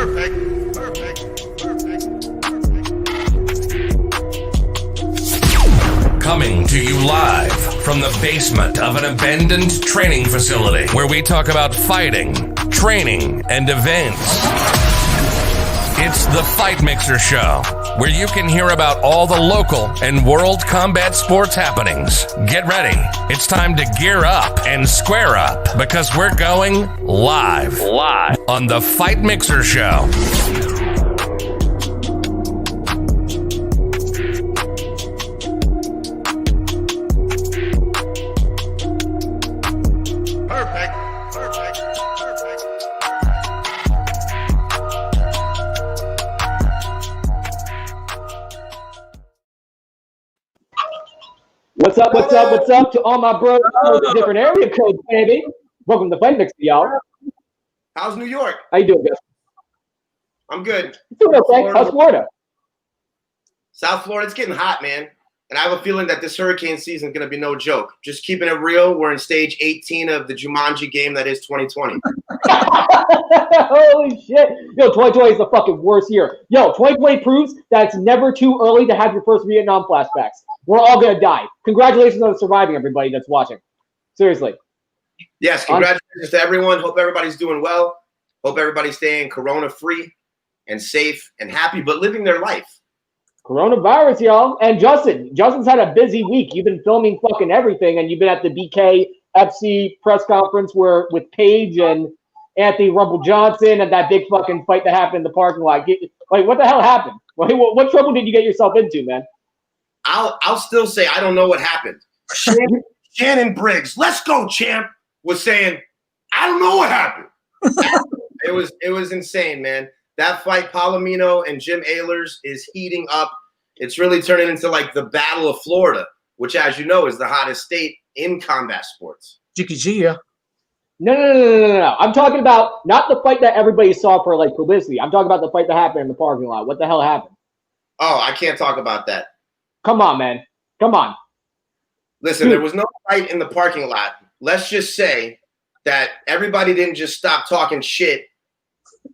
Perfect. Perfect. Perfect. Coming to you live from the basement of an abandoned training facility where we talk about fighting, training, and events. It's the Fight Mixer Show, where you can hear about all the local and world combat sports happenings. Get ready. It's time to gear up and square up because we're going live on the Fight Mixer Show. What's up to all my bros with different area codes, baby? Welcome to Fight Mixer, y'all. How's New York? How you doing, guys? I'm good. Doing okay. How's Florida? South Florida, it's getting hot, man. And I have a feeling that this hurricane season is going to be no joke. Just keeping it real, we're in stage 18 of the Jumanji game that is 2020. Holy shit. Yo, 2020 is the fucking worst year. Yo, 2020 proves that it's never too early to have your first Vietnam flashbacks. We're all going to die. Congratulations on surviving, everybody that's watching. Seriously. Yes, congratulations to everyone. Hope everybody's doing well. Hope everybody's staying corona-free and safe and happy, but living their life. Coronavirus, y'all. And Justin's had a busy week. You've been filming fucking everything, and you've been at the BKFC press conference with Paige and Anthony Rumble Johnson and that big fucking fight that happened in the parking lot. Like, what the hell happened? What trouble did you get yourself into, man? I'll still say I don't know what happened. Shannon Briggs, let's go, champ, was saying, I don't know what happened. It was insane, man. That fight, Palomino and Jim Ehlers, is heating up. It's really turning into like the Battle of Florida, which, as you know, is the hottest state in combat sports. Jikijiya. No. I'm talking about not the fight that everybody saw for like publicity. I'm talking about the fight that happened in the parking lot. What the hell happened? Oh, I can't talk about that. Come on, man. Come on. Listen, there was no fight in the parking lot. Let's just say that everybody didn't just stop talking shit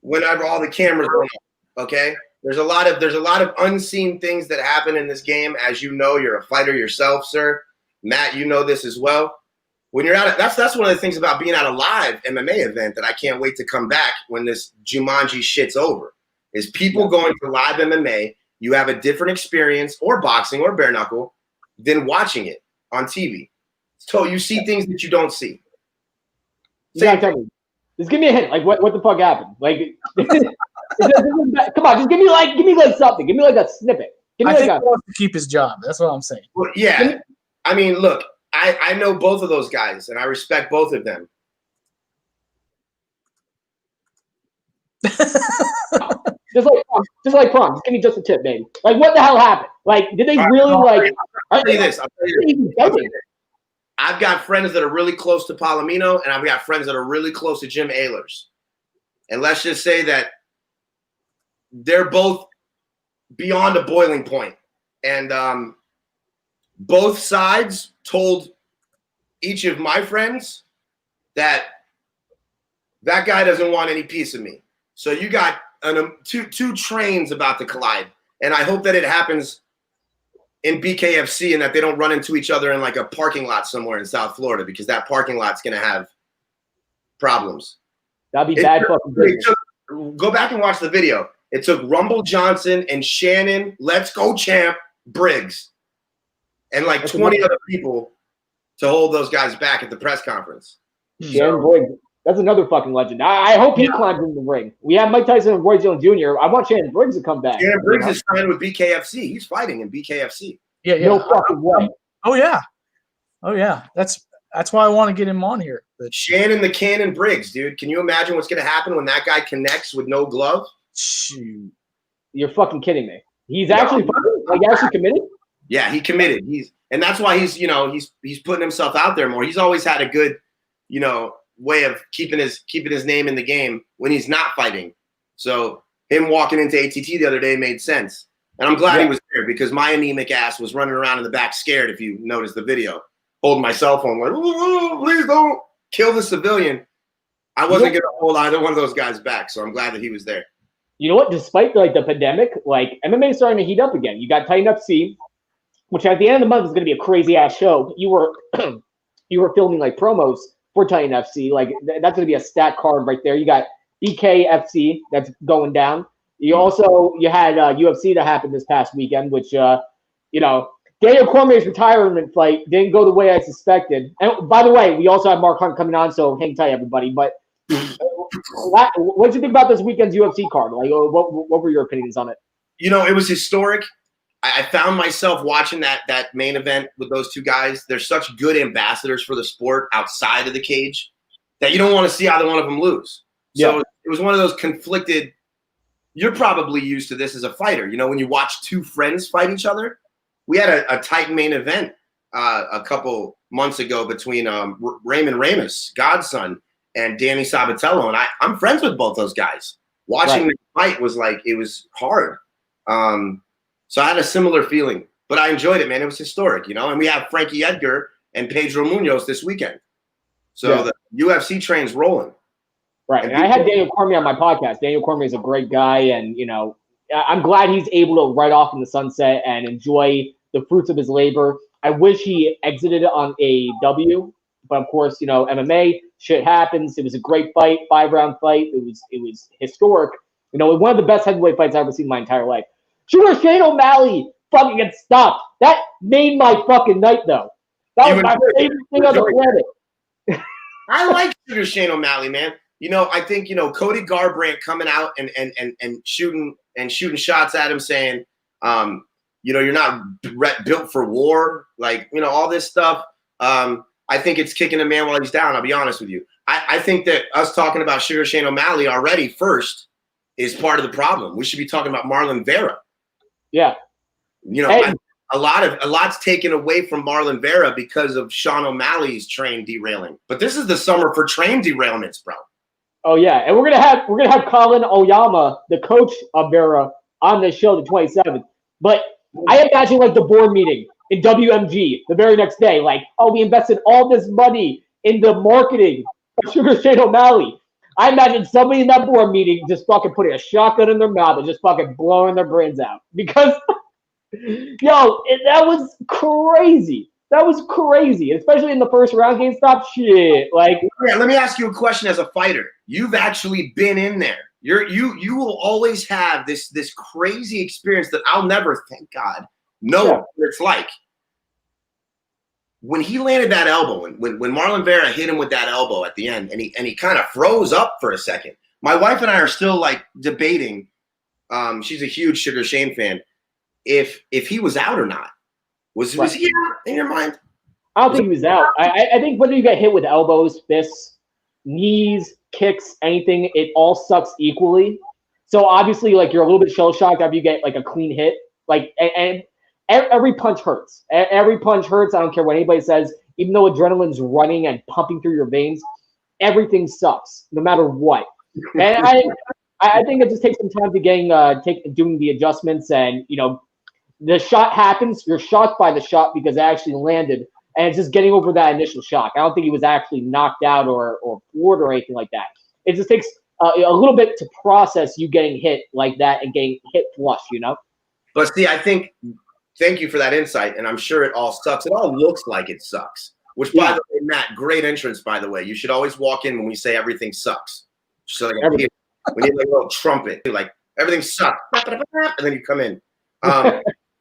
whenever all the cameras were on, okay? There's a lot of unseen things that happen in this game. As you know, you're a fighter yourself, sir. Matt, you know this as well. When you're out, that's one of the things about being at a live MMA event that I can't wait to come back when this Jumanji shit's over. Is people going to live MMA, you have a different experience, or boxing or bare knuckle, than watching it on TV. So you see things that you don't see. Tell me. Just give me a hint. Like what the fuck happened? Like, come on, just give me like something. Give me like a snippet. I think he wants to keep his job. That's what I'm saying. Well, yeah. I mean, look, I know both of those guys, and I respect both of them. Just like prom. Just give me just a tip, baby. Like, what the hell happened? Like, did they really like? I'll tell you this. I've got friends that are really close to Palomino, and I've got friends that are really close to Jim Ehlers. And let's just say that they're both beyond a boiling point. And both sides told each of my friends that guy doesn't want any piece of me. So you got two trains about to collide. And I hope that it happens in BKFC and that they don't run into each other in like a parking lot somewhere in South Florida, because that parking lot's going to have problems. That'd be bad fucking business. Go back and watch the video. It took Rumble Johnson and Shannon, let's go champ, Briggs, and like 20 other people to hold those guys back at the press conference. Shannon Briggs. That's another fucking legend. I hope he climbs in the ring. We have Mike Tyson and Roy Jones Jr. I want Shannon Briggs to come back. Shannon Briggs is signed with BKFC. He's fighting in BKFC. Yeah. No fucking way. Oh yeah. That's why I want to get him on here. But Shannon the Cannon Briggs, dude. Can you imagine what's going to happen when that guy connects with no glove? shoot. You're fucking kidding me. He's actually actually committed? Yeah, he committed. And that's why he's putting himself out there more. He's always had a good, way of keeping his name in the game when he's not fighting. So him walking into ATT the other day made sense. And I'm glad he was there, because my anemic ass was running around in the back scared, if you noticed the video, holding my cell phone like, oh, please don't kill the civilian. I wasn't going to hold either one of those guys back, so I'm glad that he was there. You know what? Despite the pandemic, like MMA is starting to heat up again. You got Titan FC, which at the end of the month is going to be a crazy ass show. You were you were filming like promos for Titan FC. Like that's going to be a stat card right there. You got BKFC that's going down. You had UFC that happened this past weekend, which Daniel Cormier's retirement fight didn't go the way I suspected. And by the way, we also have Mark Hunt coming on, so hang tight, everybody. But what did you think about this weekend's UFC card? Like, what were your opinions on it? It was historic. I found myself watching that main event with those two guys. They're such good ambassadors for the sport outside of the cage that you don't want to see either one of them lose. So it was one of those conflicted. You're probably used to this as a fighter. When you watch two friends fight each other. We had a tight main event a couple months ago between Raymond Ramos, Godson, and Danny Sabatello, and I'm friends with both those guys. Watching the fight was like it was hard. So I had a similar feeling, but I enjoyed it, man. It was historic, And we have Frankie Edgar and Pedro Munoz this weekend, so the UFC train's rolling. Right, and I had Daniel Cormier on my podcast. Daniel Cormier is a great guy, and I'm glad he's able to ride off in the sunset and enjoy the fruits of his labor. I wish he exited on a W, but of course, MMA shit happens. It was a great fight, 5-round fight. It was historic. One of the best heavyweight fights I've ever seen in my entire life. Sugar Shane O'Malley fucking gets stopped. That made my fucking night, though. That was my favorite thing on the planet. I like Sugar Shane O'Malley, man. I think Cody Garbrandt coming out and shooting shots at him, saying, you're not built for war, like all this stuff. I think it's kicking a man while he's down. I'll be honest with you. I think that us talking about Sugar Shane O'Malley already first is part of the problem. We should be talking about Marlon Vera. Yeah, a lot's taken away from Marlon Vera because of Sean O'Malley's train derailing. But this is the summer for train derailments, bro. Oh yeah, and we're gonna have Colin Oyama, the coach of Vera, on the show the 27th. But I imagine like the board meeting in WMG the very next day, like, we invested all this money in the marketing of Sugar Shane O'Malley. I imagine somebody in that board meeting just fucking putting a shotgun in their mouth and just fucking blowing their brains out because, that was crazy. That was crazy, especially in the first round. GameStop shit. Like, let me ask you a question as a fighter. You've actually been in there. You will always have this crazy experience that I'll never, thank God, know what it's like. When he landed that elbow, when Marlon Vera hit him with that elbow at the end, and he kind of froze up for a second. My wife and I are still like debating. She's a huge Sugar Shane fan. If he was out or not, was he out in your mind? I don't think he was out. I think whether you get hit with elbows, fists, knees, kicks, anything, it all sucks equally. So obviously, like, you're a little bit shell shocked after you get like a clean hit. Like, and every punch hurts. Every punch hurts. I don't care what anybody says. Even though adrenaline's running and pumping through your veins, everything sucks, no matter what. And I think it just takes some time to doing the adjustments, and the shot happens. You're shocked by the shot because it actually landed, and it's just getting over that initial shock. I don't think he was actually knocked out or floored or anything like that. It just takes a little bit to process you getting hit like that and getting hit flush, But see, thank you for that insight, and I'm sure it all sucks. It all looks like it sucks. Which, by the way, Matt, great entrance, by the way. You should always walk in when we say everything sucks. So like we need like a little trumpet, like everything sucks, and then you come in.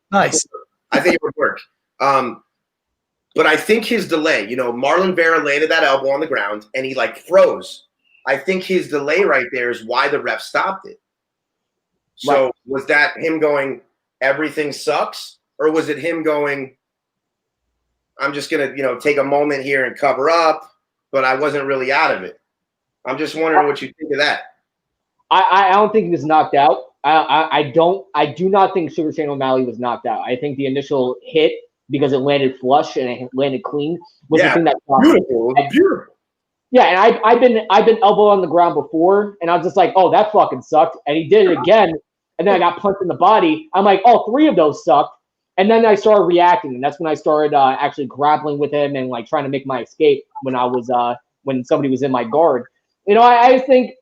Nice. I think it would work. But I think his delay, Marlon Vera landed that elbow on the ground and he like froze. I think his delay right there is why the ref stopped it. So was that him going, everything sucks? Or was it him going, I'm just going to, take a moment here and cover up, but I wasn't really out of it. I'm just wondering what you think of that. I don't think he was knocked out. I do not think Sugar Shane O'Malley was knocked out. I think the initial hit, because it landed flush and it landed clean, was the thing that beautiful. Beautiful. Yeah, and I've been elbow on the ground before, and I was just like, oh, that fucking sucked. And he did it again, and then I got punched in the body. I'm like, oh, 3 of those sucked. And then I started reacting, and that's when I started actually grappling with him and like trying to make my escape when somebody was in my guard. I don't think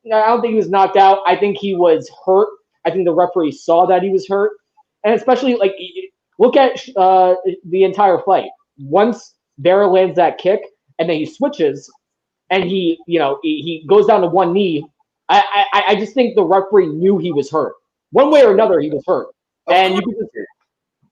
he was knocked out. I think he was hurt I think the referee saw that he was hurt, and especially like look at the entire fight. Once Vera lands that kick, and then he switches, and he goes down to one knee. I just think the referee knew he was hurt. One way or another, he was hurt, and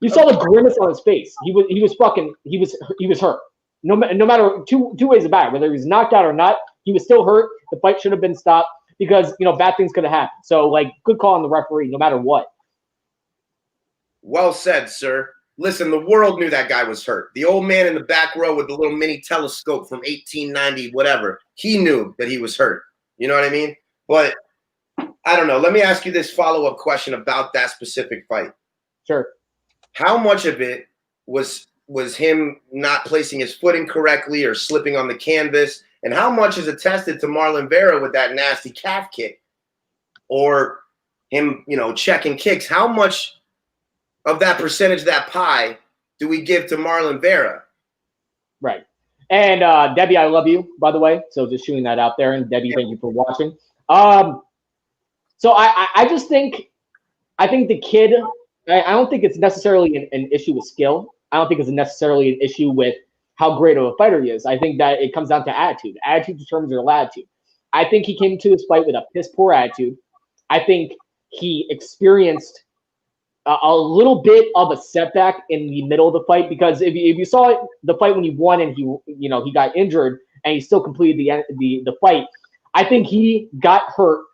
you saw the grimace on his face. He was hurt. No matter two ways about it, whether he was knocked out or not, he was still hurt. The fight should have been stopped because bad things could have happened. So like, good call on the referee, no matter what. Well said, sir. Listen, the world knew that guy was hurt. The old man in the back row with the little mini telescope from 1890, whatever, he knew that he was hurt. You know what I mean? But I don't know. Let me ask you this follow-up question about that specific fight. Sure. How much of it was him not placing his footing correctly or slipping on the canvas? And how much is attested to Marlon Vera with that nasty calf kick or him, checking kicks? How much of that percentage of that pie do we give to Marlon Vera? Right. And Debbie, I love you, by the way. So just shooting that out there. And Debbie, thank you for watching. So I just think the kid, I don't think it's necessarily an issue with skill. I don't think it's necessarily an issue with how great of a fighter he is. I think that it comes down to attitude. Attitude determines your latitude. I think he came to this fight with a piss poor attitude. I think he experienced a little bit of a setback in the middle of the fight, because if you saw the fight when he won and he got injured and he still completed the fight, I think he got hurt.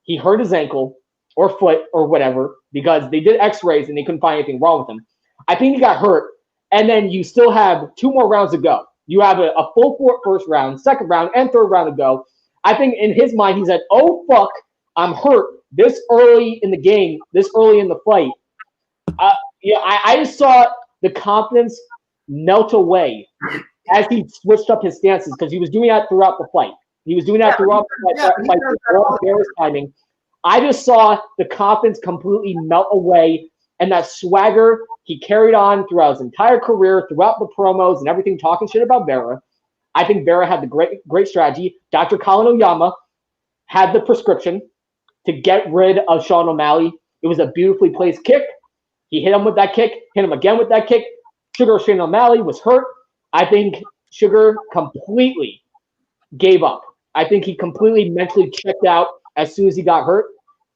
He hurt his ankle or foot or whatever, because they did x-rays and they couldn't find anything wrong with him. I think he got hurt, and then you still have 2 more rounds to go. You have a full first round, second round, and third round to go. I think in his mind he said, "Oh fuck, I'm hurt this early in the game, this early in the fight." I just saw the confidence melt away as he switched up his stances, because he was doing that throughout the fight. He was doing that throughout the timing. I just saw the confidence completely melt away, and that swagger he carried on throughout his entire career, throughout the promos and everything, talking shit about Vera. I think Vera had the great strategy. Dr. Colin Oyama had the prescription to get rid of Sean O'Malley. It was a beautifully placed kick. He hit him with that kick, hit him again with that kick. Sugar Shane O'Malley was hurt. I think Sugar completely gave up. I think he completely mentally checked out as soon as he got hurt.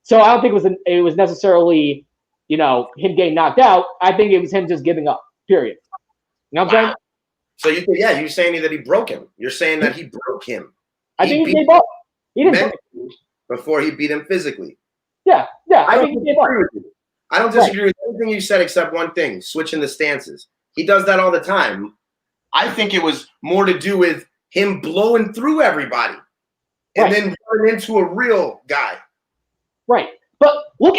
So I don't think it was necessarily, him getting knocked out. I think it was him just giving up, period. You know what I'm saying? So you're saying that he broke him. You're saying that he broke him. I think he gave up. He didn't break him before he beat him physically. Yeah. I think he gave up. I don't disagree with anything you said except one thing: switching the stances. He does that all the time. I think it was more to do with him blowing through everybody and then running into a real guy. Right. But look,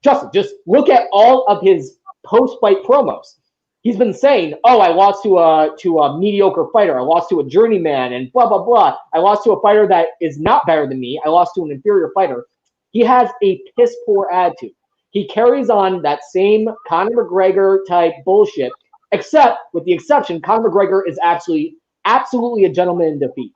Justin, just look at all of his post-fight promos. He's been saying, "Oh, I lost to a mediocre fighter. I lost to a journeyman, and blah blah blah. I lost to a fighter that is not better than me. I lost to an inferior fighter." He has a piss poor attitude. He carries on that same Conor McGregor type bullshit, except with the exception, Conor McGregor is absolutely a gentleman in defeat.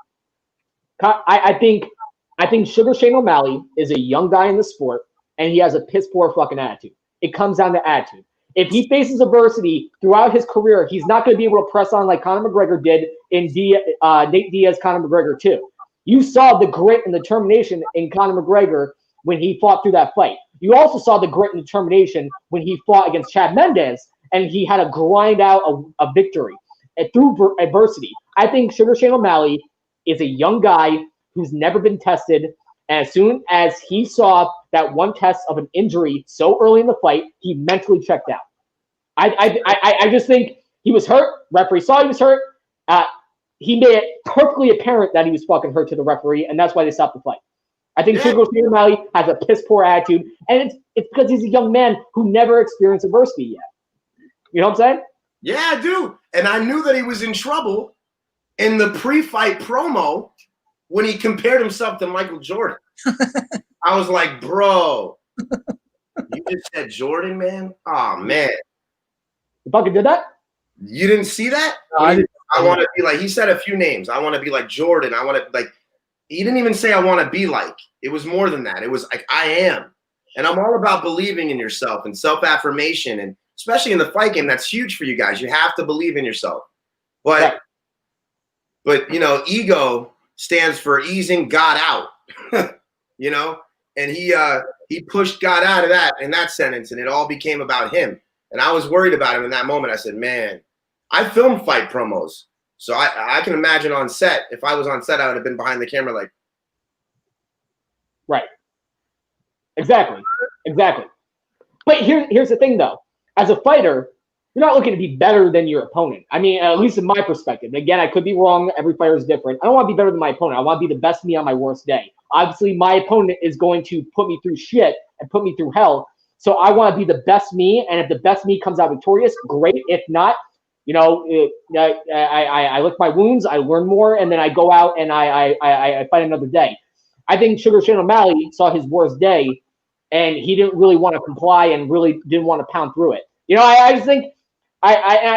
I think Sugar Shane O'Malley is a young guy in the sport, and he has a piss poor fucking attitude. It comes down to attitude. If he faces adversity throughout his career, he's not going to be able to press on like Conor McGregor did in Nate Diaz, Conor McGregor 2. You saw the grit and determination in Conor McGregor when he fought through that fight. You also saw the grit and determination when he fought against Chad Mendes, and he had to grind out a victory through adversity. I think Sugar Shane O'Malley is a young guy who's never been tested. And as soon as he saw that one test of an injury so early in the fight, he mentally checked out. I just think he was hurt. Referee saw he was hurt. He made it perfectly apparent that he was fucking hurt to the referee, and that's why they stopped the fight. I think Sugar Shane O'Malley has a piss poor attitude, and it's because he's a young man who never experienced adversity yet. You know what I'm saying? Yeah, I do. And I knew that he was in trouble in the pre-fight promo when he compared himself to Michael Jordan. I was like, bro, you just said Jordan, man? Oh, man. You fucking did that? You didn't see that? No, I want to be like, he said a few names. I want to be like Jordan. I want to, like, he didn't even say I want to be like. It was more than that. It was like, I am. And I'm all about believing in yourself and self-affirmation. And especially in the fight game, that's huge for you guys. You have to believe in yourself. But, you know, ego stands for easing God out, you know? And he pushed God out of that in that sentence, and it all became about him. And I was worried about him in that moment. I said, man, I filmed fight promos. So I can imagine on set, if I was on set, I would have been behind the camera like. Right. Exactly. But here's the thing, though. As a fighter, you're not looking to be better than your opponent. I mean, at least in my perspective. Again, I could be wrong. Every fighter is different. I don't want to be better than my opponent. I want to be the best me on my worst day. Obviously, my opponent is going to put me through shit and put me through hell. So I want to be the best me. And if the best me comes out victorious, great. If not, you know, I lick my wounds, I learn more, and then I go out and I fight another day. I think Sugar Shane O'Malley saw his worst day, and he didn't really want to comply and really didn't want to pound through it. You know, I just think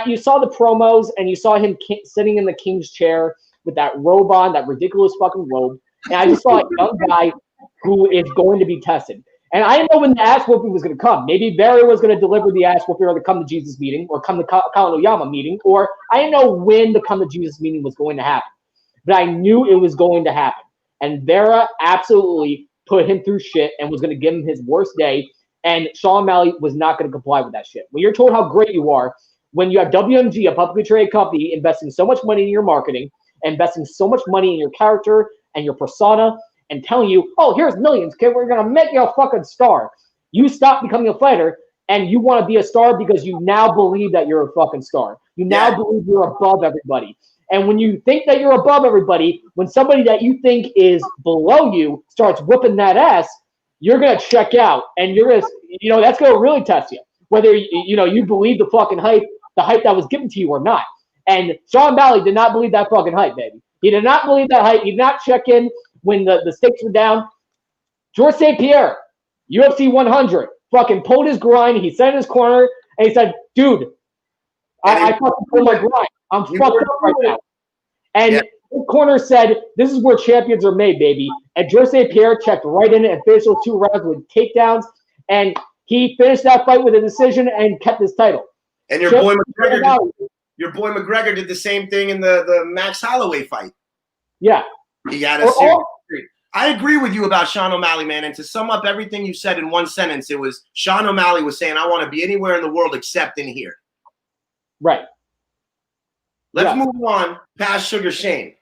you saw the promos, and you saw him sitting in the king's chair with that robe on, that ridiculous fucking robe. And I just saw a young guy who is going to be tested. And I didn't know when the ass whooping was going to come. Maybe Barry was going to deliver the ass whooping or the Come to Jesus meeting or come to Colin Oyama meeting, or I didn't know when the Come to Jesus meeting was going to happen. But I knew it was going to happen. And Vera absolutely put him through shit and was going to give him his worst day. And Sean O'Malley was not going to comply with that shit. When you're told how great you are, when you have WMG, a publicly traded company, investing so much money in your marketing, investing so much money in your character and your persona, and telling you, oh, here's millions, kid, we're going to make you a fucking star. You stop becoming a fighter, and you want to be a star because you now believe that you're a fucking star. You now believe you're above everybody. And when you think that you're above everybody, when somebody that you think is below you starts whooping that ass, you're going to check out. And you're going to, you know, that's going to really test you. Whether, you know, you believe the fucking hype, the hype that was given to you or not. And Sean O'Malley did not believe that fucking hype, baby. He did not believe that hype. He did not check in when the stakes were down. George St. Pierre, UFC 100, fucking pulled his grind. He sat in his corner, and he said, dude, I fucking pulled my grind. I'm fucked up right now. And his corner said, this is where champions are made, baby. And George St. Pierre checked right in and finished those 2 rounds with takedowns. And he finished that fight with a decision and kept his title. And your boy McGregor did the same thing in the Max Holloway fight. Yeah. He got a serious injury. I agree with you about Sean O'Malley, man. And to sum up everything you said in one sentence, it was Sean O'Malley was saying, I want to be anywhere in the world except in here. Right. Let's move on past Sugar Shane.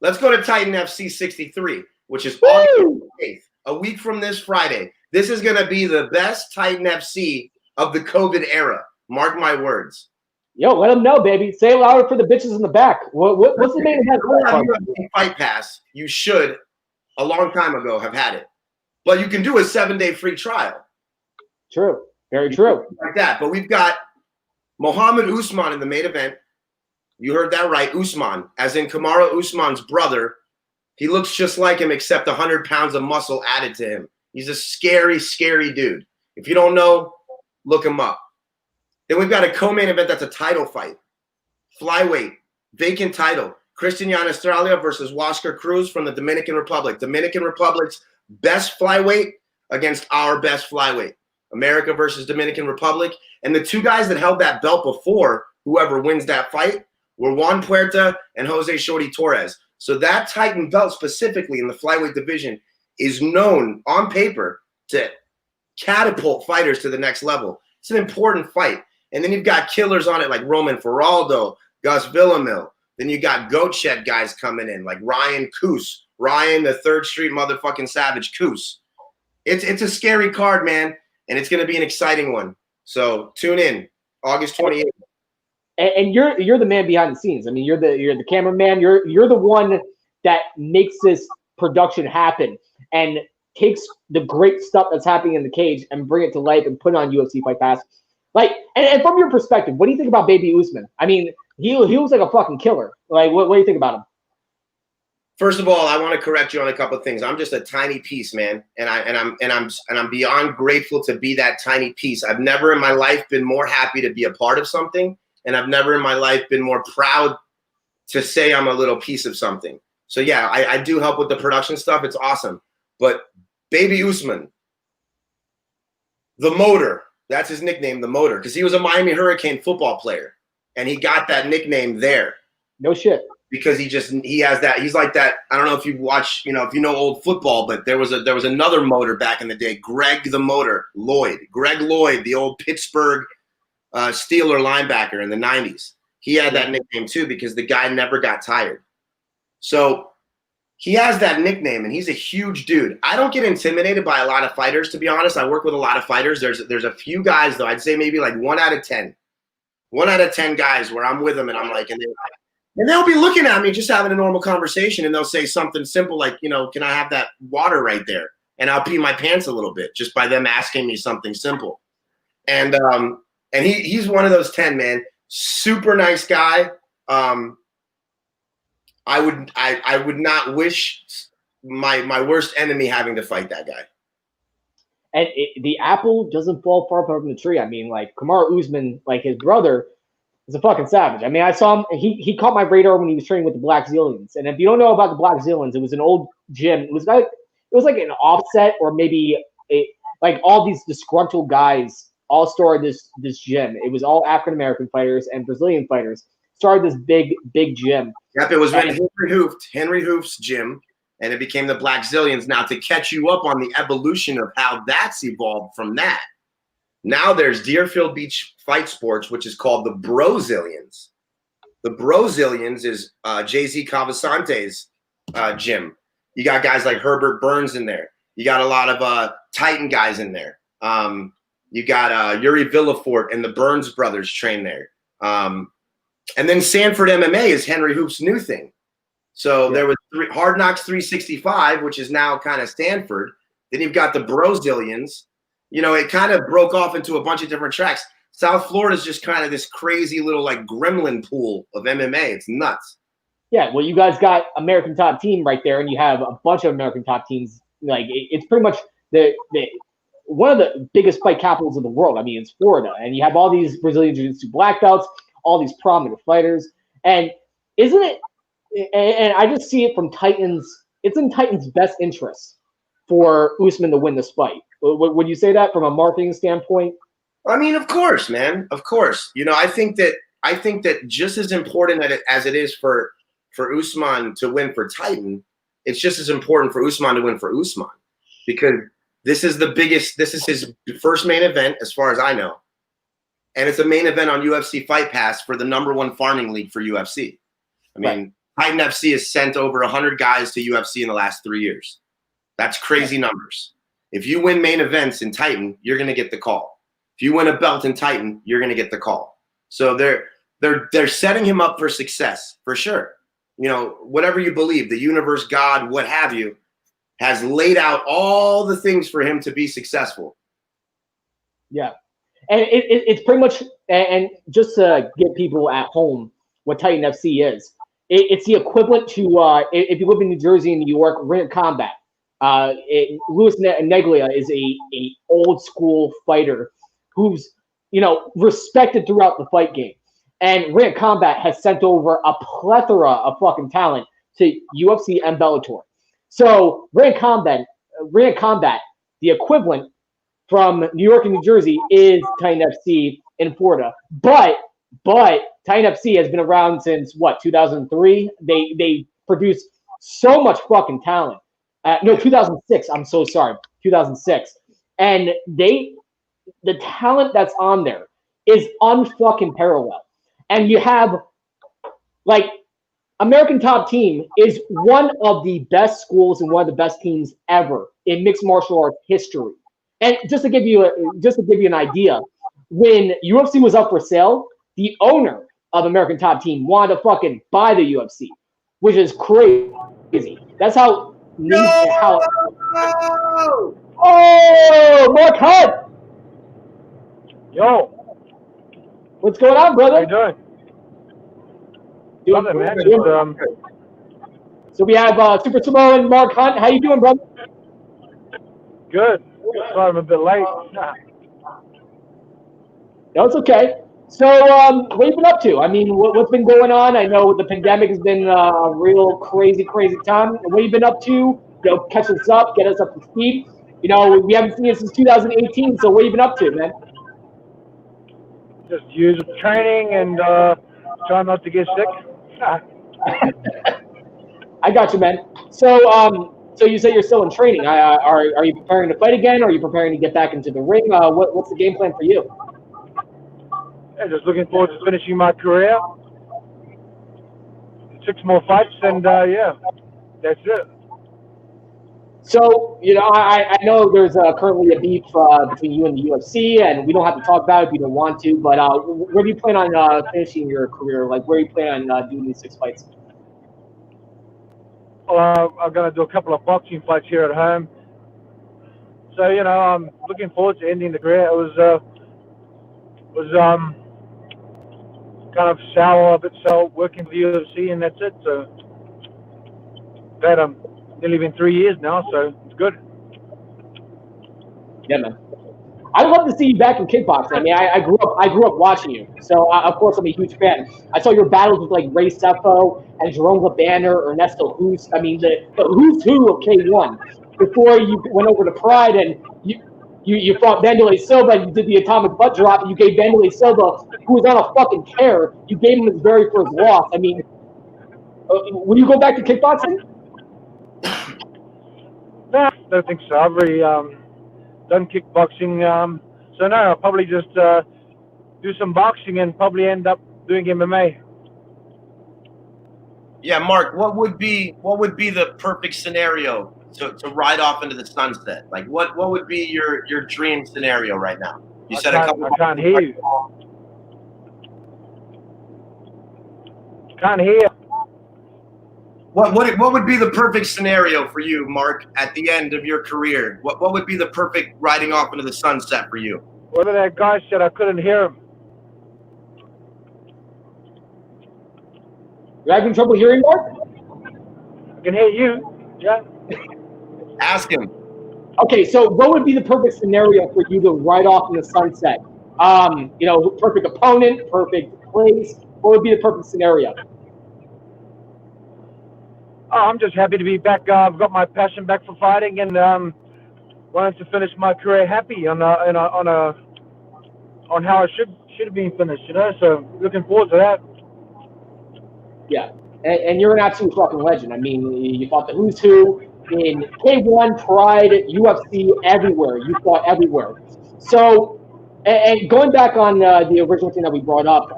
Let's go to Titan FC 63, which is August 8th, a week from this Friday. This is going to be the best Titan FC of the COVID era. Mark my words. Yo, let them know, baby. Say it louder for the bitches in the back. What's the name of that? Fight Pass. You should, a long time ago, have had it. But you can do a 7-day free trial. True. Very true. Like that. But we've got Mohammed Usman in the main event. You heard that right. Usman, as in Kamaru Usman's brother. He looks just like him, except 100 pounds of muscle added to him. He's a scary, scary dude. If you don't know, look him up. Then we've got a co-main event that's a title fight. Flyweight, vacant title. Christian Estrella versus Oscar Cruz from the Dominican Republic. Dominican Republic's best flyweight against our best flyweight. America versus Dominican Republic. And the 2 guys that held that belt before, whoever wins that fight, were Juan Puerta and Jose Shorty Torres. So that Titan belt specifically in the flyweight division is known on paper to catapult fighters to the next level. It's an important fight. And then you've got killers on it like Roman Feraldo, Gus Villamil. Then you got goat shed guys coming in like Ryan Coos. Ryan, the 3rd Street motherfucking Savage Coos. It's a scary card, man. And it's going to be an exciting one. So tune in August 28th. And you're the man behind the scenes. I mean, you're the cameraman. You're the one that makes this production happen and takes the great stuff that's happening in the cage and bring it to life and put it on UFC Fight Pass. Like, and from your perspective, what do you think about Baby Usman? I mean, he looks like a fucking killer. Like, what do you think about him? First of all, I want to correct you on a couple of things. I'm just a tiny piece, man, and I'm beyond grateful to be that tiny piece. I've never in my life been more happy to be a part of something, and I've never in my life been more proud to say I'm a little piece of something. So yeah, I do help with the production stuff. It's awesome. But Baby Usman, The Motor. That's his nickname, the Motor, because he was a Miami Hurricane football player, and he got that nickname there. No shit. Because he has that. He's like that. I don't know if you watch, if you know old football, but there was another Motor back in the day. Greg the Motor Lloyd. Greg Lloyd, the old Pittsburgh Steeler linebacker in the 90s. He had that nickname too because the guy never got tired. So he has that nickname, and he's a huge dude. I don't get intimidated by a lot of fighters, to be honest. I work with a lot of fighters. There's a few guys, though. I'd say maybe like 1 out of 10. 1 out of 10 guys where I'm with them, and I'm like, and they'll be looking at me just having a normal conversation, and they'll say something simple like, can I have that water right there? And I'll pee my pants a little bit just by them asking me something simple. And he's one of those 10, man. Super nice guy. I would not wish my worst enemy having to fight that guy. And the apple doesn't fall far from the tree. I mean, like Kamaru Usman, like his brother, is a fucking savage. I mean, I saw him. He caught my radar when he was training with the Black Zillions. And if you don't know about the Black Zillions, it was an old gym. It was like an offset, or maybe like all these disgruntled guys all started this gym. It was all African American fighters and Brazilian fighters started this big gym. Yep, it was Henry Hoof's gym, and it became the Black Zillions. Now, to catch you up on the evolution of how that's evolved from that, now there's Deerfield Beach Fight Sports, which is called the Brozillions. The Brozillions is Jay-Z Cavasante's gym. You got guys like Herbert Burns in there. You got a lot of Titan guys in there. You got Yuri Villafort and the Burns brothers train there. And then Sanford MMA is Henry Hoop's new thing. So there was Hard Knocks 365, which is now kind of Stanford. Then you've got the Brozillions. It kind of broke off into a bunch of different tracks. South Florida is just kind of this crazy little like gremlin pool of MMA. It's nuts. Yeah, well, you guys got American Top Team right there, and you have a bunch of American Top Teams. Like it's pretty much the one of the biggest fight capitals of the world. I mean, it's Florida, and you have all these Brazilian Jiu-Jitsu black belts, all these prominent fighters, and isn't it? And I just see it from Titans. It's in Titans' best interest for Usman to win this fight. Would you say that from a marketing standpoint? I mean, of course, man. Of course. I think that just as important as it is for Usman to win for Titan, it's just as important for Usman to win for Usman, because this is his first main event as far as I know. And it's a main event on UFC Fight Pass for the #1 farming league for UFC. I mean, Titan FC has sent over 100 guys to UFC in the last 3 years. That's crazy numbers. If you win main events in Titan, you're going to get the call. If you win a belt in Titan, you're going to get the call. So they're setting him up for success, for sure. Whatever you believe, the universe, God, what have you, has laid out all the things for him to be successful. Yeah. And it's pretty much, and just to get people at home what Titan FC is, it's the equivalent to, if you live in New Jersey and New York, Ring of Combat. Louis Neglia is a old school fighter who's, respected throughout the fight game. And Ring of Combat has sent over a plethora of fucking talent to UFC and Bellator. So Ring of Combat, the equivalent from New York and New Jersey is Titan FC in Florida. But Titan FC has been around since 2003. They produce so much fucking talent. 2006. I'm so sorry, 2006. And the talent that's on there is unfucking parallel. And you have like American Top Team is one of the best schools and one of the best teams ever in mixed martial arts history. And just to give you an idea, when UFC was up for sale, the owner of American Top Team wanted to fucking buy the UFC, which is crazy. That's how. Oh, Mark Hunt! Yo, What's going on, brother? how you doing? Nothing, man. So we have Super Samoan Mark Hunt. How you doing, brother? Good. Sorry, I'm a bit late. No, it's okay. So, what have you been up to? I mean, what's been going on? I know the pandemic has been a real crazy time. What have you been up to? Catch us up, get us up to speed. You know, we haven't seen you since 2018. So what have you been up to, man? Just use training and try not to get sick. I got you, man. So you say you're still in training. Are you preparing to fight again? Or are you preparing to get back into the ring? What's the game plan for you? Yeah, just looking forward to finishing my career. 6 more fights, and yeah, that's it. So, you know, I know there's currently a beef between you and the UFC, and we don't have to talk about it if you don't want to, but where do you plan on finishing your career? Like, where do you plan on doing these 6 fights? I'm going to do a couple of boxing fights here at home. So, you know, I'm looking forward to ending the career. It was kind of sour a bit, so working for the UFC, and that's it. So, that nearly been 3 years now, so it's good. Yeah, man. I'd love to see you back in kickboxing. I mean, I grew up watching you, so of course I'm a huge fan. I saw your battles with like Ray Sefo and Jerome LeBanner, Ernesto Hoost. I mean, the who's who of K1. Before you went over to Pride and you fought Vanderlei Silva and you did the atomic butt drop and you gave Vanderlei Silva, who was on a fucking tear, you gave him his very first loss. I mean, will you go back to kickboxing? No, I don't think so. I've already done kickboxing, so no, I'll probably just do some boxing and probably end up doing MMA. Yeah, Mark, what would be the perfect scenario to ride off into the sunset? Like what would be your dream scenario right now? You said I can't hear you. Can't hear. What would be the perfect scenario for you, Mark, at the end of your career? What would be the perfect riding off into the sunset for you? Whether that guy said I couldn't hear him. You're having trouble hearing, Mark? I can hear you. Yeah. Ask him. Okay, so what would be the perfect scenario for you to ride off in the sunset? You know, perfect opponent, perfect place. What would be the perfect scenario? Oh, I'm just happy to be back. I've got my passion back for fighting, and wanted to finish my career happy on how it should have been finished. You know, so looking forward to that. Yeah, and you're an absolute fucking legend. I mean, you fought the who's who in K1, Pride, UFC, everywhere. You fought everywhere. So, and going back on the original thing that we brought up,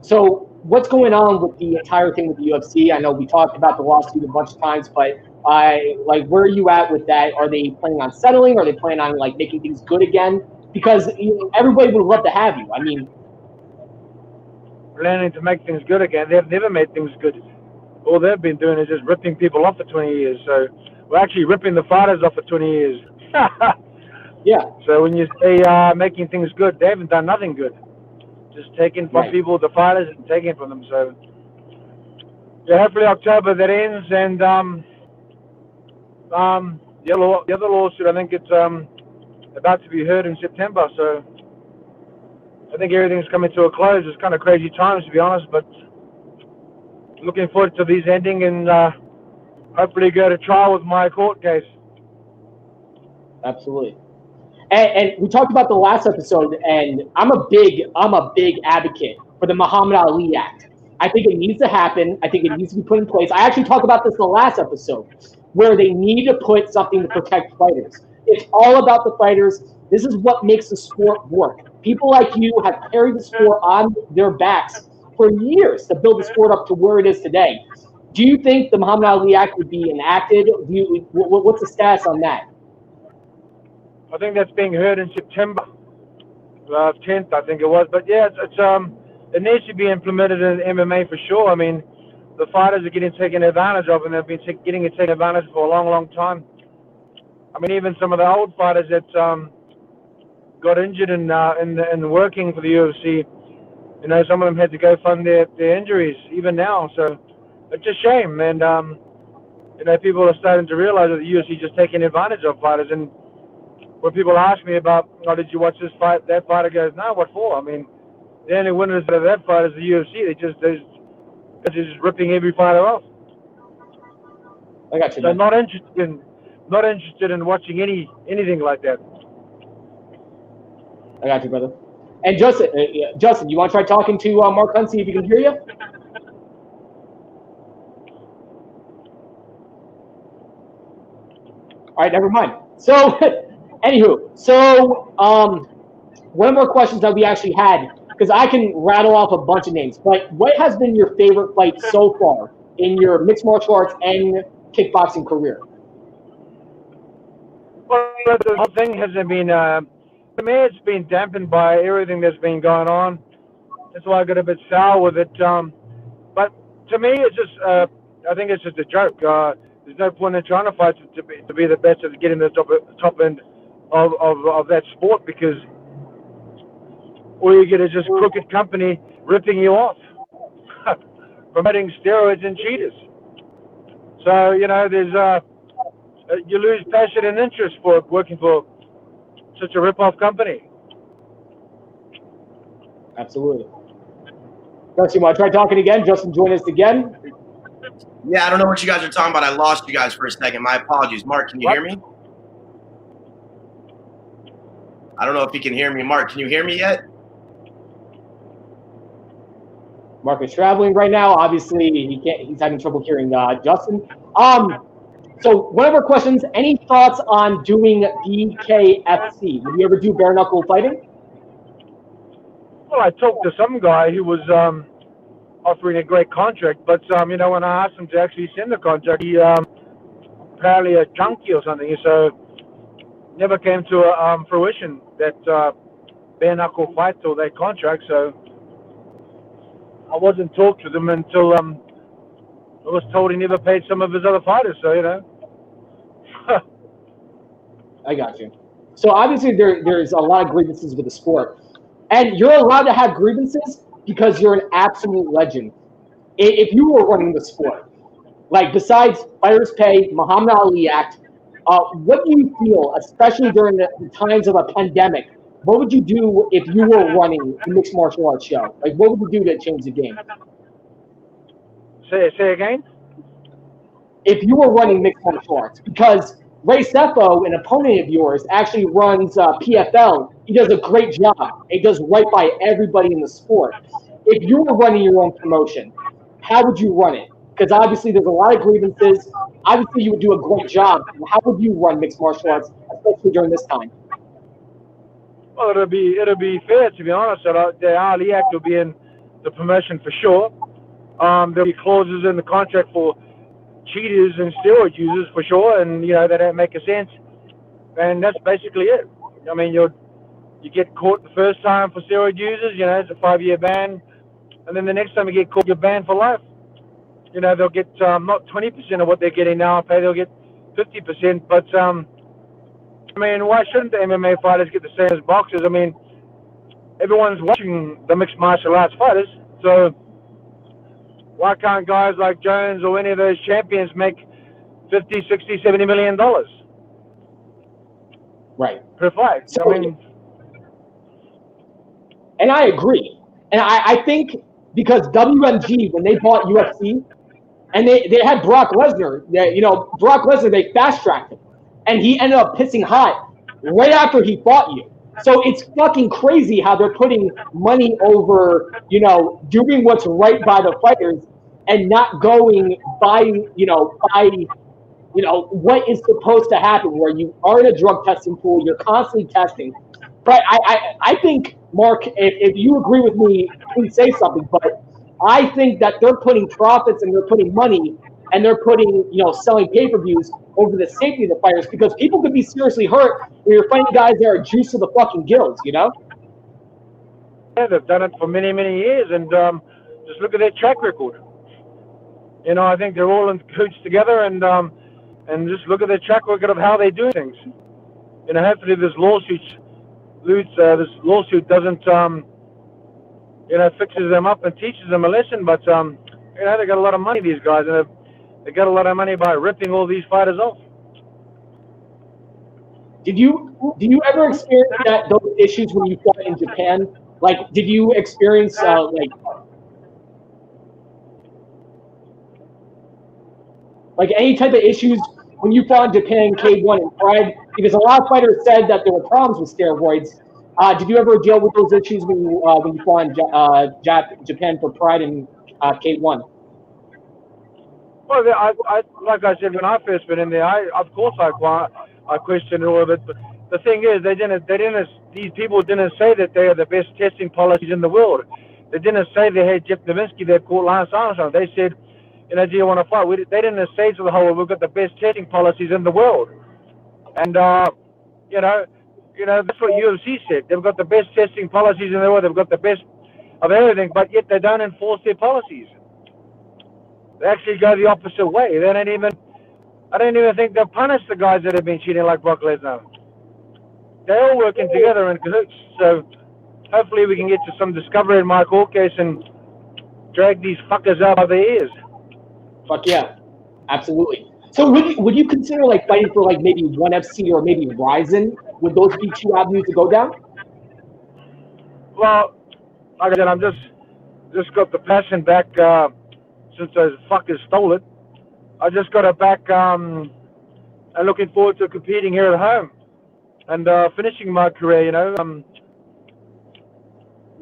so what's going on with the entire thing with the UFC? I know we talked about the lawsuit a bunch of times, but where are you at with that? Are they planning on settling? Are they planning on like making things good again? Because everybody would love to have you. I mean, planning to make things good again. They've never made things good. All they've been doing is just ripping people off for 20 years. So we're actually ripping the fighters off for 20 years. yeah. So when you say making things good, they haven't done nothing good. Just taking from people, the fighters, and taking from them. So yeah, hopefully October that ends, and the other lawsuit, I think it's about to be heard in September. So I think everything's coming to a close. It's kind of crazy times, to be honest, but looking forward to these ending and hopefully go to trial with my court case. Absolutely. And we talked about the last episode, and I'm a big advocate for the Muhammad Ali Act. I think it needs to happen. I think it needs to be put in place. I actually talked about this in the last episode, where they need to put something to protect fighters. It's all about the fighters. This is what makes the sport work. People like you have carried the sport on their backs for years to build the sport up to where it is today. Do you think the Muhammad Ali Act would be enacted? What's the status on that? I think that's being heard in September 10th, I think it was. But yeah, it needs to be implemented in MMA for sure. I mean, the fighters are getting taken advantage of, and they've been getting taken advantage for a long, long time. I mean, even some of the old fighters that got injured in working for the UFC, you know, some of them had to go fund their injuries even now. So it's a shame, and you know, people are starting to realize that the UFC is just taking advantage of fighters. And when people ask me about, oh, did you watch this fight? That fighter goes, no, what for? I mean, the only winners of that fight is the UFC. They're just ripping every fighter off. I got you. So not interested not interested in watching anything like that. I got you, brother. And Justin, you want to try talking to Mark Hunt, see if he can hear you? All right, never mind. So, anywho, one more questions that we actually had, because I can rattle off a bunch of names, but what has been your favorite fight so far in your mixed martial arts and kickboxing career? Well, the whole thing hasn't been, to me, it's been dampened by everything that's been going on. That's why I got a bit sour with it. But to me, it's just, I think it's just a joke. There's no point in trying to fight to be the best at getting the top end of that sport, because all you get is just crooked company ripping you off, promoting steroids and cheaters. So, there's you lose passion and interest for working for such a rip-off company. Absolutely. Justin, you want to try talking again? Justin, join us again. Yeah, I don't know what you guys are talking about. I lost you guys for a second. My apologies. Mark, can you hear me? I don't know if he can hear me. Mark, can you hear me yet? Mark is traveling right now. Obviously, he's having trouble hearing Justin. So one of our questions, any thoughts on doing BKFC? Would you ever do bare knuckle fighting? Well, I talked to some guy who was offering a great contract, but when I asked him to actually send the contract, he apparently a junkie or something, so never came to fruition, that bare knuckle fight or that contract. So I wasn't talked to them until I was told he never paid some of his other fighters. So I got you. So obviously there's a lot of grievances with the sport, and you're allowed to have grievances because you're an absolute legend. If you were running the sport, like besides Fighters Pay, Muhammad Ali Act, what do you feel, especially during the times of a pandemic? What would you do if you were running a mixed martial arts show? Like, what would you do to change the game? Say again? If you were running mixed martial arts, because Ray Sefo, an opponent of yours, actually runs PFL. He does a great job. He does right by everybody in the sport. If you were running your own promotion, how would you run it? Because obviously there's a lot of grievances. Obviously you would do a great job. How would you run mixed martial arts, especially during this time? Well, it'll be fair, to be honest. The Ali Act will be in the promotion for sure. There'll be clauses in the contract for cheaters and steroid users for sure, and that don't make a sense. And that's basically it. I mean, you get caught the first time for steroid users, it's a 5-year ban, and then the next time you get caught, you're banned for life. They'll get not 20% of what they're getting now. They'll get 50%. But I mean, why shouldn't the MMA fighters get the same as boxers? I mean, everyone's watching the mixed martial arts fighters, so why can't guys like Jones or any of those champions make $50, $60, $70 million Right. per fight? So, I mean, and I agree. And I think because WMG, when they bought UFC, and they had Brock Lesnar, Brock Lesnar, they fast-tracked him. And he ended up pissing hot right after he fought you. So it's fucking crazy how they're putting money over, doing what's right by the fighters and not going by what is supposed to happen, where you are in a drug testing pool, you're constantly testing. But I think, Mark, if you agree with me, please say something. But I think that they're putting profits and they're putting money and they're putting, selling pay-per-views over the safety of the fighters, because people could be seriously hurt when you're fighting guys that are juiced to the fucking gills, Yeah, they've done it for many, many years, and just look at their track record. I think they're all in cahoots together, and just look at their track record of how they do things. Hopefully this lawsuit doesn't, fixes them up and teaches them a lesson. But they got a lot of money, these guys, and they got a lot of money by ripping all these fighters off. Did you ever experience those issues when you fought in Japan? Like, did you experience like any type of issues when you fought in Japan K1 and Pride? Because a lot of fighters said that there were problems with steroids. Did you ever deal with those issues when you fought in Japan for Pride and K1? Well, like I said, when I first went in there, of course I questioned all of it. But the thing is, these people didn't say that they are the best testing policies in the world. They didn't say they had Jeff Novitzky that caught Lance Armstrong. They said, do you want to fight? They didn't say to the whole, we've got the best testing policies in the world. And, that's what UFC said. They've got the best testing policies in the world. They've got the best of everything, but yet they don't enforce their policies. They actually go the opposite way. I don't even think they'll punish the guys that have been cheating like Brock Lesnar. They're all working together in cahoots. So hopefully we can get to some discovery in my court case and drag these fuckers out of their ears. Fuck yeah, absolutely. So would you consider like fighting for like maybe ONE FC or maybe Ryzen? Would those be two avenues to go down? Well, like I said, I'm just got the passion back since those fuckers stole it. I just got it back and looking forward to competing here at home and finishing my career.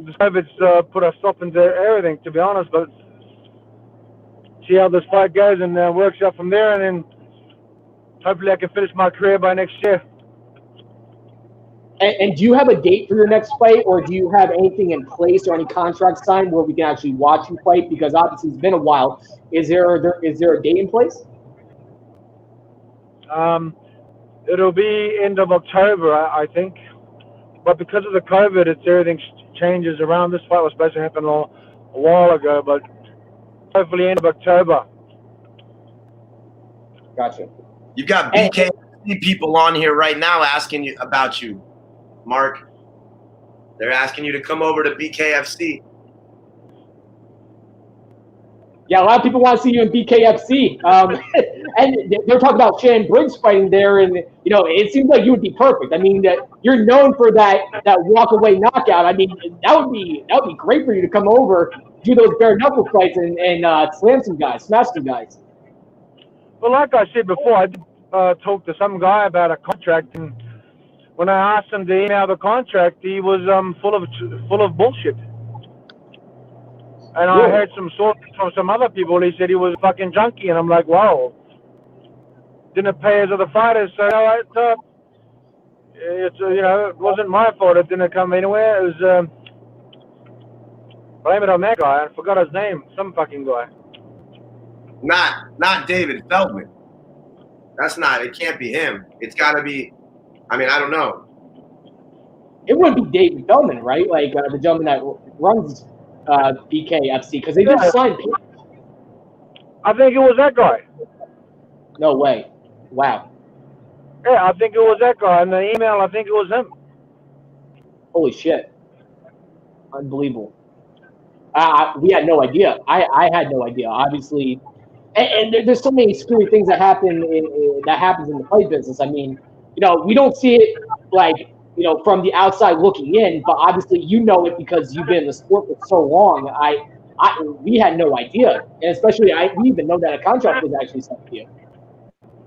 This COVID's put a stop into everything, to be honest. But see how this fight goes and works out from there, and then hopefully I can finish my career by next year. And do you have a date for your next fight, or do you have anything in place or any contract signed where we can actually watch you fight? Because obviously it's been a while. Is there a date in place? It'll be end of October, I think. But because of the COVID, everything changes around. This fight was supposed to happen a while ago, but hopefully end of October. Gotcha. You've got BKFC people on here right now asking you about you, Mark. They're asking you to come over to BKFC. Yeah, a lot of people want to see you in BKFC. And they're talking about Shannon Briggs fighting there, and it seems like you would be perfect. I mean, that you're known for that walk away knockout. I mean, that would be great for you to come over, do those bare knuckle fights, and slam some guys, smash some guys. Well, like I said before, I did talk to some guy about a contract, and when I asked him to email the contract, he was full of bullshit. And I heard some sources from some other people. He said he was a fucking junkie, and I'm like, wow. Didn't pay his other fighters, so it wasn't my fault. It didn't come anywhere. It was blame it on that guy. I forgot his name. Some fucking guy. Not David Feldman. That's not. It can't be him. It's got to be. I mean, I don't know. It wouldn't be David Feldman, right? Like the gentleman that runs BKFC, because they just signed people. I think it was that guy. No way. Wow. Yeah, I think it was that guy. In the email, I think it was him. Holy shit. Unbelievable. We had no idea. I had no idea, obviously. And there's so many screwy things that happens in the fight business. I mean, we don't see it like, from the outside looking in, but obviously it because you've been in the sport for so long. We had no idea, and especially we even know that a contract was actually sent to you.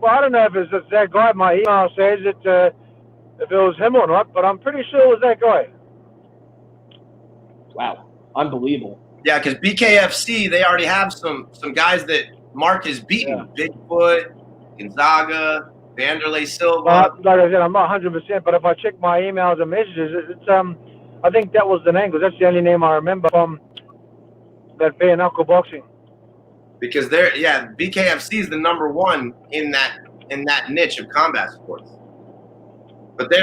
Well, I don't know if it's that guy. My email says if it was him or not, but I'm pretty sure it was that guy. Wow, unbelievable. Yeah, because BKFC, they already have some guys that Mark has beaten. Yeah. Bigfoot, Gonzaga, Vanderlei Silva. Like I said, I'm not 100%, but if I check my emails and messages, it's I think that was the name, because that's the only name I remember from that bare knuckle boxing. Because BKFC is the number one in that niche of combat sports. But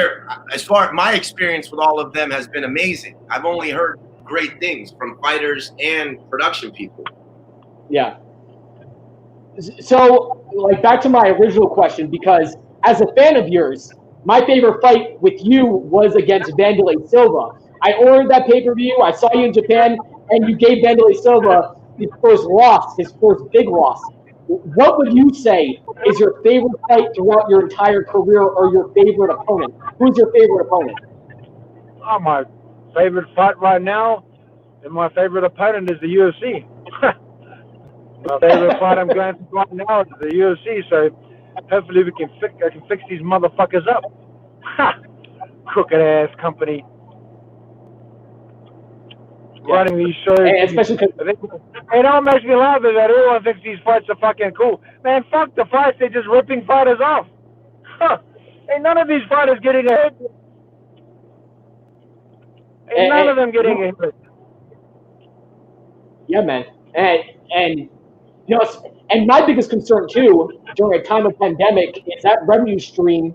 as far as my experience with all of them has been amazing. I've only heard great things from fighters and production people. Yeah. So, back to my original question, because as a fan of yours, my favorite fight with you was against Vanderlei Silva. I ordered that pay-per-view. I saw you in Japan, and you gave Vanderlei Silva his first big loss. What would you say is your favorite fight throughout your entire career, or your favorite opponent? Who's your favorite opponent? Oh, my favorite fight right now, and my favorite opponent is the UFC. My favorite fight I'm going to right now is the UFC. So hopefully I can fix these motherfuckers up. Ha! Crooked ass company. Yeah. Running these shows. And especially because it all makes me laugh is that everyone thinks these fights are fucking cool. Man, fuck the fights. They're just ripping fighters off. Huh. Ain't none of these fighters getting ahead. Ain't none of them getting ahead. Yeah, man. And you know, and my biggest concern too during a time of pandemic is that revenue stream,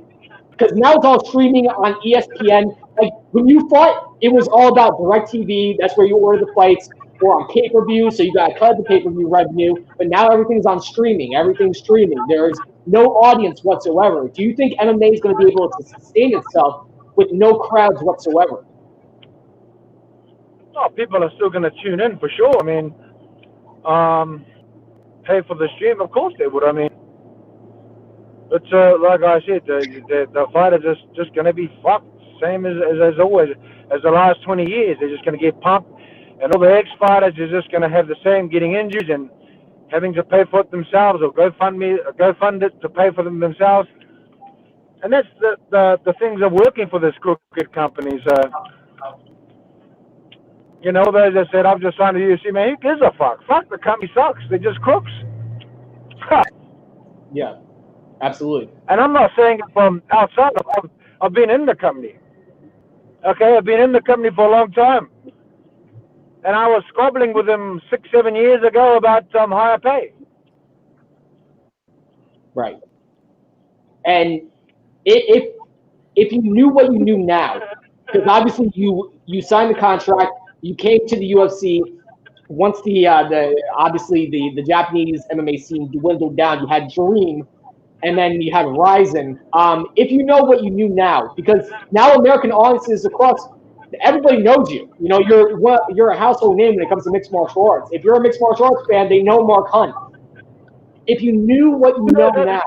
because now it's all streaming on ESPN. Like when you fought, it was all about DirecTV. That's where you order the fights, or on pay-per-view. So you got to cut the pay-per-view revenue. But now everything's on streaming. Everything's streaming. There's no audience whatsoever. Do you think MMA is going to be able to sustain itself with no crowds whatsoever? Oh, people are still going to tune in for sure. I mean, pay for the stream, of course they would. I mean, it's like I said, the fight is just going to be fucked, same as always, as the last 20 years. They're just going to get pumped, and all the ex-fighters are just going to have the same, getting injured and having to pay for it themselves, or GoFund it to pay for them themselves. And that's the things are working for this crooked companies. You know, those that said, I'm just signed to the UFC, man, who gives a fuck? Fuck, the company sucks. They're just crooks. Yeah, absolutely. And I'm not saying it from outside. I've been in the company. Okay, I've been in the company for a long time. And I was squabbling with them 6-7 years ago about higher pay. Right. And if you knew what you knew now, because obviously you signed the contract, you came to the UFC. Once the Japanese MMA scene dwindled down, you had Dream, and then you had Ryzen. If you know what you knew now, because now American audiences across, everybody knows you. You know, you're a household name when it comes to mixed martial arts. If you're a mixed martial arts fan, they know Mark Hunt. If you knew what you know now,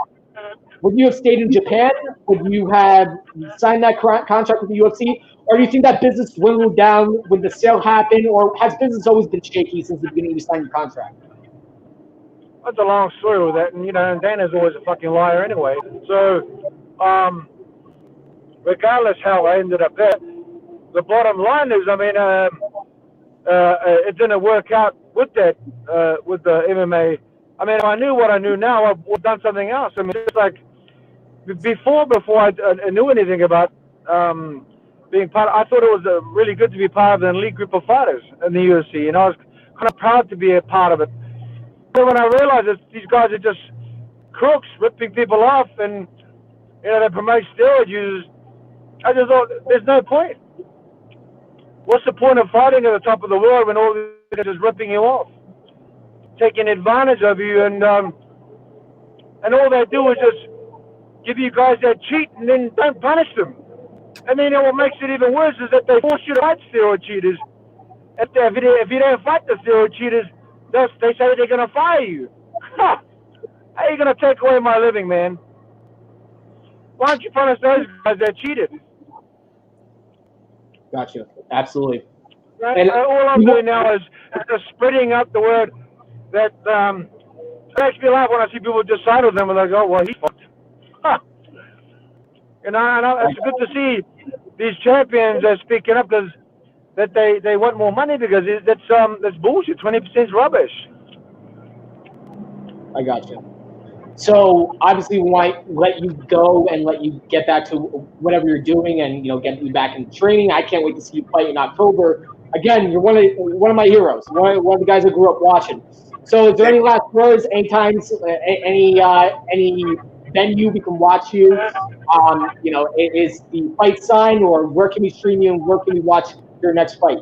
would you have stayed in Japan? Would you have signed that contract with the UFC? Or do you think that business dwindled down when the sale happened? Or has business always been shaky since the beginning you signed your contract? That's a long story with that. And, you know, Dana's always a fucking liar anyway. So, regardless how I ended up there, the bottom line is, I mean, it didn't work out with that, with the MMA. I mean, if I knew what I knew now, I would have done something else. I mean, it's like before I knew anything about being part of, I thought it was really good to be part of an elite group of fighters in the UFC, and I was kind of proud to be a part of it. But when I realized that these guys are just crooks, ripping people off, and you know they promote steroid users, I just thought there's no point. What's the point of fighting at the top of the world when all they're just ripping you off, taking advantage of you, and all they do is just give you guys that cheat and then don't punish them. And then, you know, what makes it even worse is that they force you to fight steroid cheaters. If you don't fight the steroid cheaters, they say they're going to fire you. How are you going to take away my living, man? Why don't you punish those guys that cheated? Gotcha. Absolutely. Right? And all I'm doing now is just spreading out the word that it makes me laugh when I see people just side with them and they go, well, he's fucked. You know, it's good to see these champions speaking up because that they want more money because that's bullshit. 20% is rubbish. I got you. So obviously, we might let you go and let you get back to whatever you're doing, and you know, get you back into training. I can't wait to see you fight in October. Again, you're one of my heroes. One of the guys I grew up watching. So, is there any last words? Any venue we can watch you? You know, is the fight signed, or where can we stream you, and where can we watch your next fight?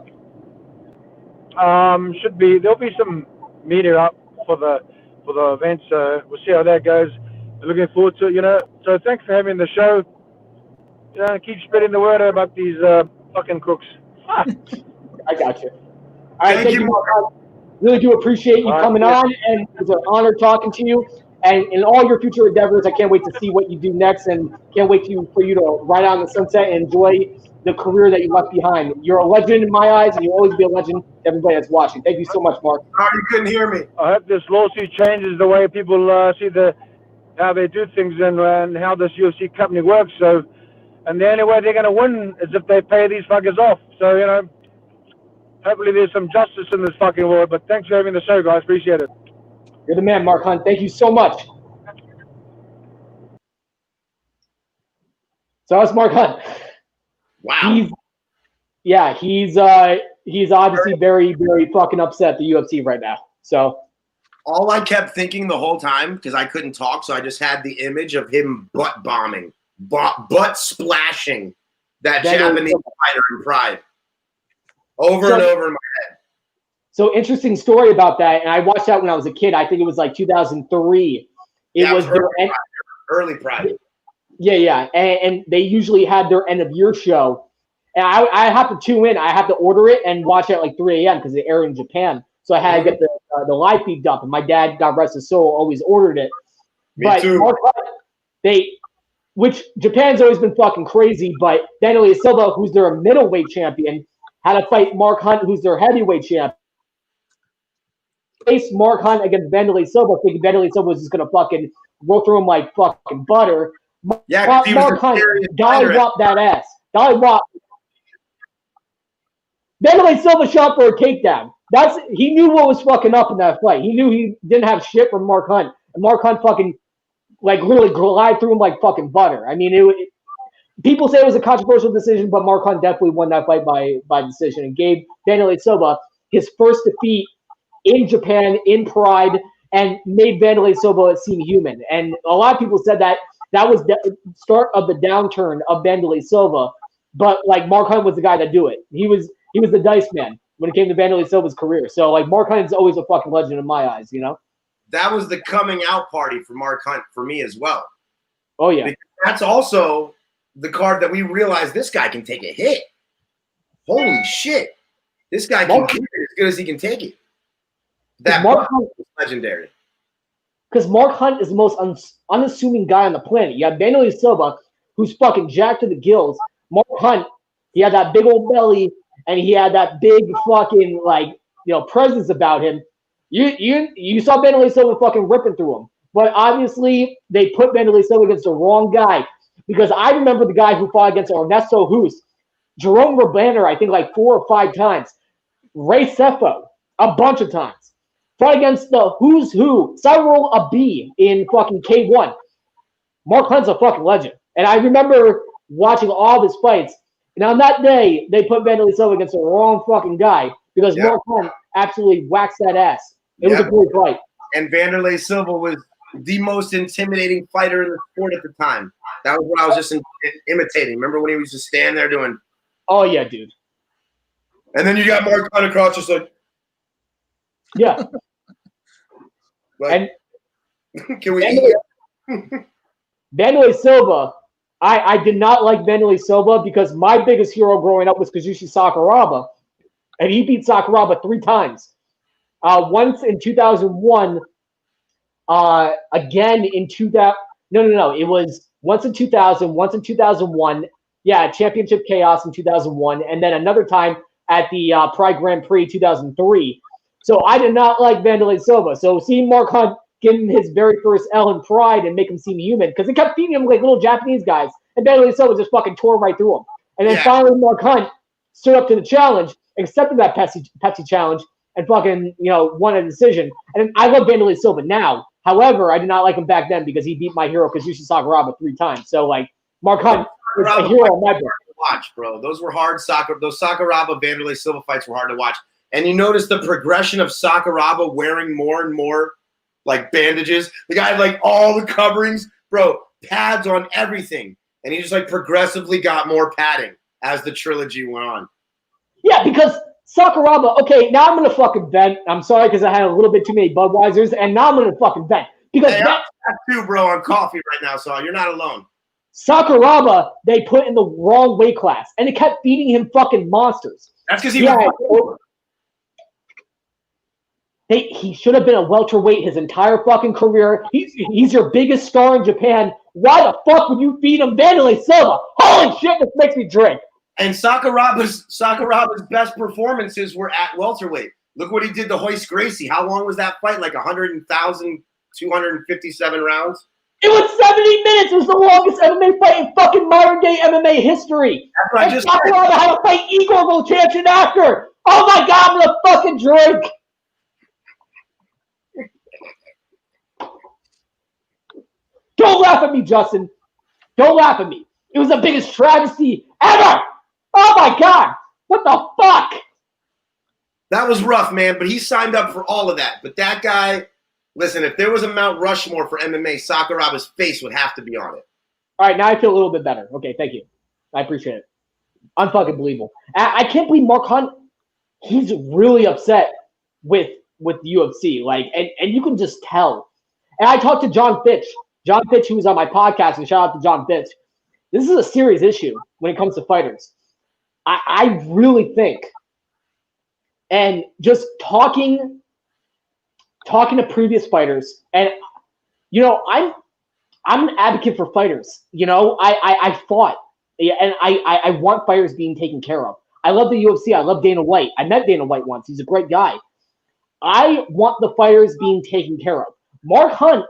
There'll be some media up for the events. We'll see how that goes. Looking forward to it, you know. So thanks for having the show. You know, keep spreading the word about these fucking crooks. I got you. All right, thank you. Really do appreciate you coming on, and it's an honor talking to you. And in all your future endeavors, I can't wait to see what you do next, and can't wait for you to ride out in the sunset and enjoy the career that you left behind. You're a legend in my eyes, and you'll always be a legend to everybody that's watching. Thank you so much, Mark. Sorry you couldn't hear me. I hope this lawsuit changes the way people see the how they do things and how this UFC company works. So, and the only way they're going to win is if they pay these fuckers off. So, you know, hopefully there's some justice in this fucking world. But thanks for having the show, guys. Appreciate it. You're the man, Mark Hunt. Thank you so much. So that's Mark Hunt. Wow. He's obviously very, very fucking upset at the UFC right now. So all I kept thinking the whole time, because I couldn't talk, so I just had the image of him butt bombing, butt splashing that Japanese fighter in Pride over and over in my head. So interesting story about that, and I watched that when I was a kid. I think it was like 2003. It was early Pride. Yeah, and they usually had their end of year show, and I have to tune in. I have to order it and watch it at like 3 a.m. because they air in Japan. So I had to get the live feed up, and my dad, God rest his soul, always ordered it. Me too. Mark Hunt, which Japan's always been fucking crazy, but Vanderlei Silva, who's their middleweight champion, had to fight Mark Hunt, who's their heavyweight champion. Face Mark Hunt against Vanderlei Silva, thinking Vanderlei Silva was just gonna fucking roll through him like fucking butter. Yeah, Mark Hunt dolly-wopped that ass. Dolly-wop. Vanderlei Silva shot for a takedown. He knew what was fucking up in that fight. He knew he didn't have shit from Mark Hunt, and Mark Hunt fucking like literally glide through him like fucking butter. I mean, people say it was a controversial decision, but Mark Hunt definitely won that fight by decision and gave Vanderlei Silva his first defeat in Japan in Pride and made Vanderlei Silva seem human. And a lot of people said that was the start of the downturn of Vanderlei Silva, but like Mark Hunt was the guy that do it. He was the dice man when it came to Vanderlei Silva's career. So like Mark Hunt is always a fucking legend in my eyes, you know? That was the coming out party for Mark Hunt for me as well. Oh yeah. Because that's also the card that we realized this guy can take a hit. Holy shit. This guy can keep it as good as he can take it. That Mark Hunt is legendary. Because Mark Hunt is the most unassuming guy on the planet. You have Vanderlei Silva, who's fucking jacked to the gills. Mark Hunt, he had that big old belly, and he had that big fucking presence about him. You saw Vanderlei Silva fucking ripping through him, but obviously they put Vanderlei Silva against the wrong guy, because I remember the guy who fought against Ernesto Hus, Jerome Robander, I think like 4 or 5 times, Ray Cepho a bunch of times. Fought against the who's who, Cyril Abi in fucking K1. Mark Hunt's a fucking legend. And I remember watching all of his fights. And on that day, they put Vanderlei Silva against the wrong fucking guy because Mark Hunt absolutely waxed that ass. It was a great fight. And Vanderlei Silva was the most intimidating fighter in the sport at the time. That was what I was just imitating. Remember when he was just standing there doing? Oh, yeah, dude. And then you got Mark Hunt across just like. Yeah. Like, and can we Vanderlei Silva, I did not like Vanderlei Silva because my biggest hero growing up was Kazushi Sakuraba, and he beat Sakuraba 3 times. Once in 2001, again in 2000. No. It was once in 2000, once in 2001. Yeah, Championship Chaos in 2001, and then another time at the Pride Grand Prix 2003. So I did not like Vanderlei Silva. So seeing Mark Hunt give him his very first L in Pride and make him seem human, because they kept feeding him like little Japanese guys, and Vanderlei Silva just fucking tore right through him. And then finally Mark Hunt stood up to the challenge, accepted that Pepsi challenge, and fucking won a decision. And I love Vanderlei Silva now. However, I did not like him back then because he beat my hero Kazushi Sakuraba 3 times. So like Mark Hunt is a hero in my book. Watch, bro. Those were hard those Sakuraba Vanderlei Silva fights were hard to watch. And you notice the progression of Sakuraba wearing more and more like bandages. The guy had like all the coverings, bro, pads on everything. And he just like progressively got more padding as the trilogy went on. Yeah, because Sakuraba, okay, now I'm going to fucking vent. I'm sorry because I had a little bit too many Budweisers, and now I'm going to fucking vent. Because hey, I'm too, bro, on coffee right now, so you're not alone. Sakuraba, they put in the wrong weight class, and they kept feeding him fucking monsters. That's because he was he should have been a welterweight his entire fucking career. He's your biggest star in Japan. Why the fuck would you feed him Vanderlei Silva? Holy shit, this makes me drink. And Sakuraba's best performances were at welterweight. Look what he did to Hoist Gracie. How long was that fight? Like 257 rounds? It was 70 minutes. It was the longest MMA fight in fucking modern day MMA history. That's what I just said. Sakuraba had to fight Igor Vovchanchyn after. Oh my god, I'm gonna fucking drink. Don't laugh at me, Justin. Don't laugh at me. It was the biggest travesty ever. Oh my god. What the fuck? That was rough, man, but he signed up for all of that. But that guy, listen, if there was a Mount Rushmore for MMA, Sakuraba's face would have to be on it. All right, now I feel a little bit better. Okay, thank you. I appreciate it. Unfucking believable. I can't believe Mark Hunt, he's really upset with the UFC. Like, and you can just tell. And I talked to John Fitch. John Fitch, who was on my podcast, and shout out to John Fitch. This is a serious issue when it comes to fighters. I really think, and just talking to previous fighters, and you know, I'm an advocate for fighters. You know, I fought, and I want fighters being taken care of. I love the UFC. I love Dana White. I met Dana White once. He's a great guy. I want the fighters being taken care of. Mark Hunt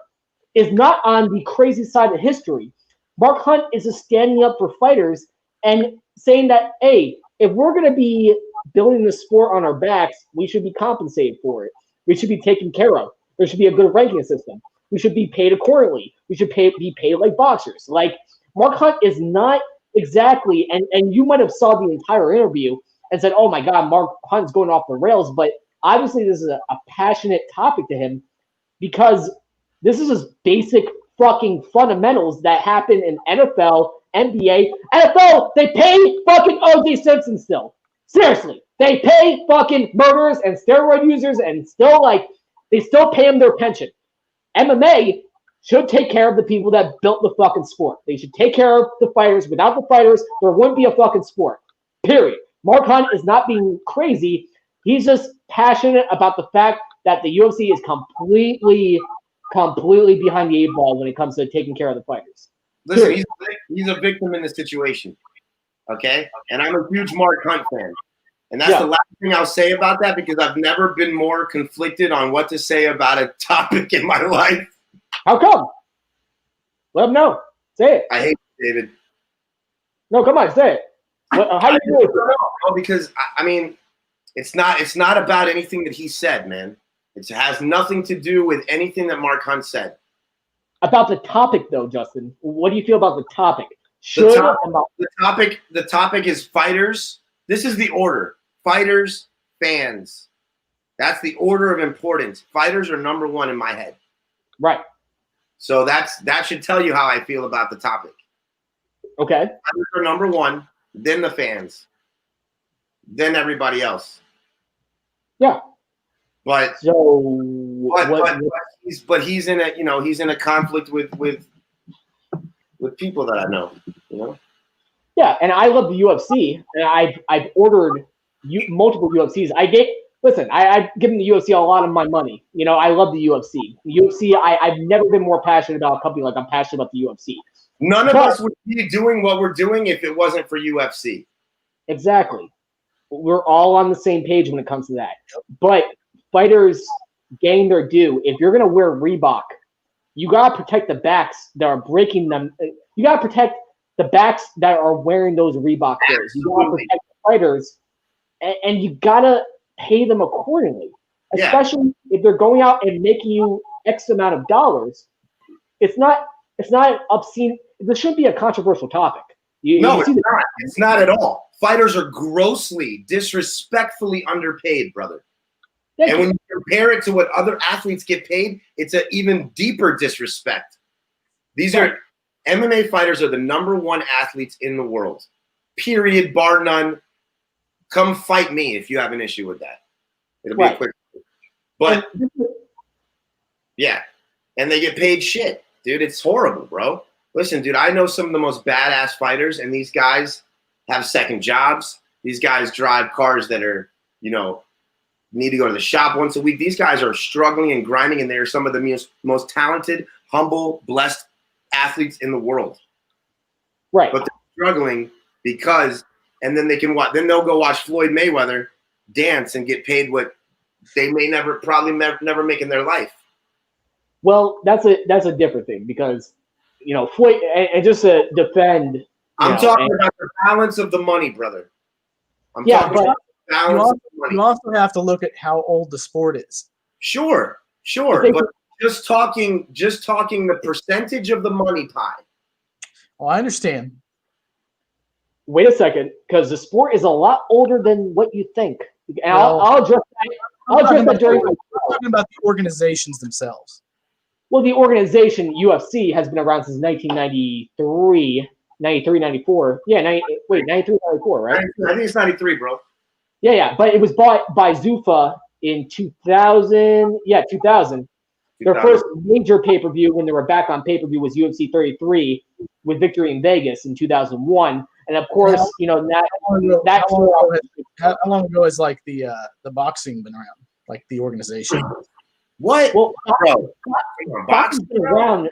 is not on the crazy side of history. Mark Hunt is just standing up for fighters and saying that, hey, if we're going to be building the sport on our backs, we should be compensated for it. We should be taken care of. There should be a good ranking system. We should be paid accordingly. We should be paid like boxers. Like, Mark Hunt is not exactly, and you might have saw the entire interview and said, oh my God, Mark Hunt's going off the rails. But obviously this is a passionate topic to him because this is just basic fucking fundamentals that happen in NFL, NBA. NFL, they pay fucking O.J. Simpson still. Seriously. They pay fucking murderers and steroid users and still, like, they still pay them their pension. MMA should take care of the people that built the fucking sport. They should take care of the fighters. Without the fighters, there wouldn't be a fucking sport. Period. Mark Hunt is not being crazy. He's just passionate about the fact that the UFC is completely behind the eight ball when it comes to taking care of the fighters. Listen, he's a victim in this situation, okay? And I'm a huge Mark Hunt fan. And that's the last thing I'll say about that because I've never been more conflicted on what to say about a topic in my life. How come? Let him know. Say it. I hate you, David. No, come on, say it. How do you do it? No, because, I mean, it's not about anything that he said, man. It has nothing to do with anything that Mark Hunt said. About the topic, though, Justin. What do you feel about the topic? The topic is fighters. This is the order. Fighters, fans. That's the order of importance. Fighters are number one in my head. Right. So that should tell you how I feel about the topic. Okay. Fighters are number one, then the fans, then everybody else. Yeah. But he's in a conflict with people that I know, you know. Yeah, and I love the UFC, and I've ordered multiple UFCs. I've given the UFC a lot of my money. You know, I love the UFC. The UFC, I've never been more passionate about a company like I'm passionate about the UFC. None of us would be doing what we're doing if it wasn't for UFC. Exactly. We're all on the same page when it comes to that. But fighters getting their due. If you're going to wear Reebok, you got to protect the backs that are breaking them. You got to protect the backs that are wearing those Reebok clothes. You got to protect the fighters, and you got to pay them accordingly, especially if they're going out and making you X amount of dollars. It's not obscene. This shouldn't be a controversial topic. It's not. It's not at all. Fighters are grossly, disrespectfully underpaid, brother. And when you compare it to what other athletes get paid, it's an even deeper disrespect. These are MMA fighters are the number one athletes in the world. Period, bar none. Come fight me if you have an issue with that. It'll be a quick. But yeah, and they get paid shit, dude. It's horrible, bro. Listen, dude, I know some of the most badass fighters, and these guys have second jobs. These guys drive cars that are, you know, need to go to the shop once a week. These guys are struggling and grinding, and they are some of the most talented, humble, blessed athletes in the world. Right. But they're struggling because, and then they can watch. Then they'll go watch Floyd Mayweather dance and get paid what they may never make in their life. Well, that's a different thing because Floyd, and just to defend. I'm talking about the balance of the money, brother. I'm talking about the balance of the money. You also have to look at how old the sport is. Sure. But just talking the percentage of the money pie. Oh, I understand. Wait a second, because the sport is a lot older than what you think. And I'll address that. I'll address that during. We're talking about the organizations themselves. Well, the organization UFC has been around since 1993, 94. Yeah, 93, 94, right? I think it's 93, bro. Yeah. But it was bought by Zuffa in 2000. Yeah, 2000. Their first major pay-per-view when they were back on pay-per-view was UFC 33 with victory in Vegas in 2001. And of course, how long ago has like the boxing been around? Like the organization? What? Well, bro, boxing's been around.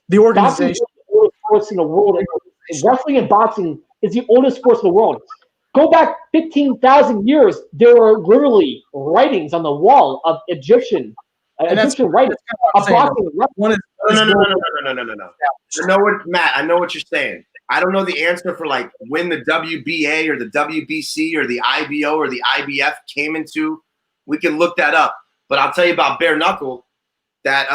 The organization. Boxing is the oldest sports in the world. Wrestling and boxing is the oldest sports in the world. Go back 15,000 years. There were literally writings on the wall of Egyptian writings. No. I know what you're saying. I don't know the answer for like when the WBA or the WBC or the IBO or the IBF came into. We can look that up. But I'll tell you about bare knuckle. That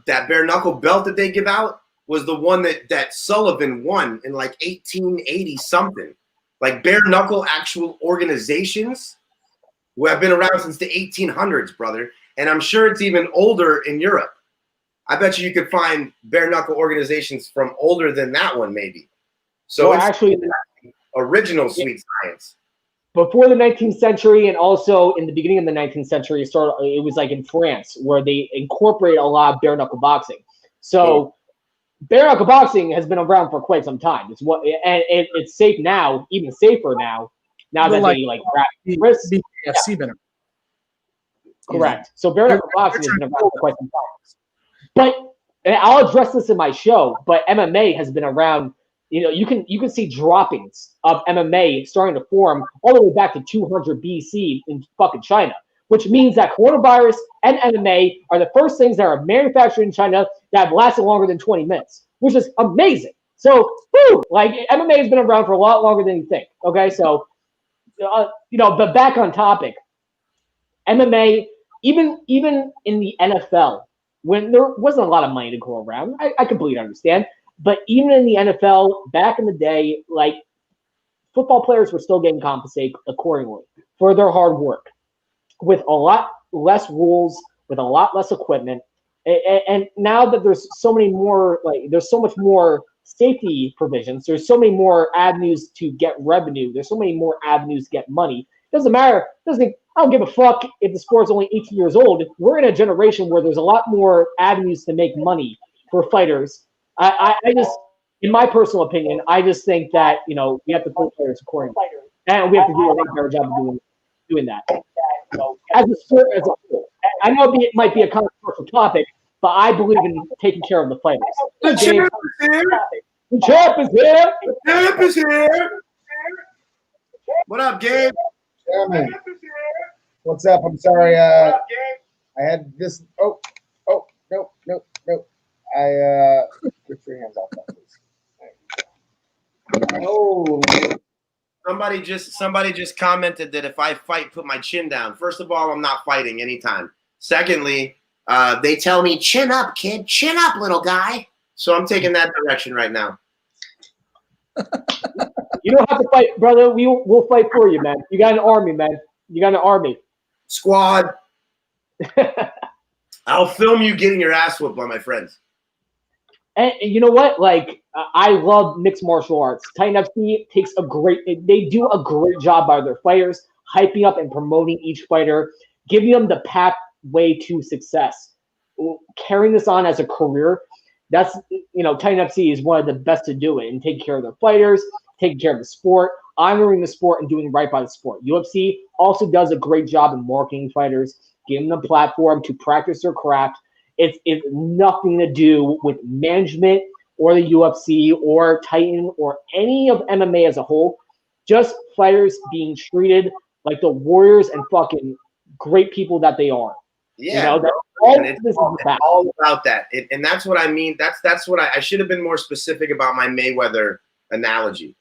bare knuckle belt that they give out was the one that Sullivan won in like 1880 something. Like bare knuckle actual organizations who have been around since the 1800s, brother. And I'm sure it's even older in Europe. I bet you could find bare knuckle organizations from older than that one, maybe. So it's actually original sweet science. Before the 19th century and also in the beginning of the 19th century, it was like in France where they incorporate a lot of bare knuckle boxing. So bare knuckle boxing has been around for quite some time. It's safe now, even safer now that they wrap wrists. BKFC been around. Correct. So bare knuckle boxing has been around for quite some time. But and I'll address this in my show, but MMA has been around. You can see droppings of MMA starting to form all the way back to 200 BC in fucking China, which means that coronavirus and MMA are the first things that are manufactured in China that have lasted longer than 20 minutes, which is amazing. So, MMA has been around for a lot longer than you think. Okay, so, but back on topic, MMA, even in the NFL, when there wasn't a lot of money to go around, I completely understand. But even in the NFL, back in the day, like football players were still getting compensated accordingly for their hard work, with a lot less rules, with a lot less equipment, and now that there's so many more, there's so much more safety provisions, there's so many more avenues to get revenue, there's so many more avenues to get money. Doesn't matter. I don't give a fuck if the sport's only 18 years old. We're in a generation where there's a lot more avenues to make money for fighters. I just, in my personal opinion, I just think that, we have to put players accordingly. And we have to do a lot better job of doing that. As a sport, I know it might be a controversial topic, but I believe in taking care of the fighters. The champ is here. The champ is here. The champ is here. What up, Gabe? Jeremy. What's up? I'm sorry. I had this. Oh, no. Get your hands off that, please. Oh. Somebody just commented that if I fight, put my chin down. First of all, I'm not fighting anytime. Secondly, they tell me, chin up, kid. Chin up, little guy. So I'm taking that direction right now. You don't have to fight, brother. We'll fight for you, man. You got an army, man. You got an army. Squad. I'll film you getting your ass whooped by my friends. And you know what? I love mixed martial arts. Titan FC they do a great job by their fighters, hyping up and promoting each fighter, giving them the pathway to success. Carrying this on as a career, that's, Titan FC is one of the best to do it and taking care of their fighters, taking care of the sport, honoring the sport, and doing right by the sport. UFC also does a great job in marketing fighters, giving them a platform to practice their craft. It's nothing to do with management or the UFC or Titan or any of MMA as a whole. Just fighters being treated like the warriors and fucking great people that they are. Yeah, that's all, all it's this is all, about. all about that. And that's what I mean. That's what I should have been more specific about my Mayweather analogy.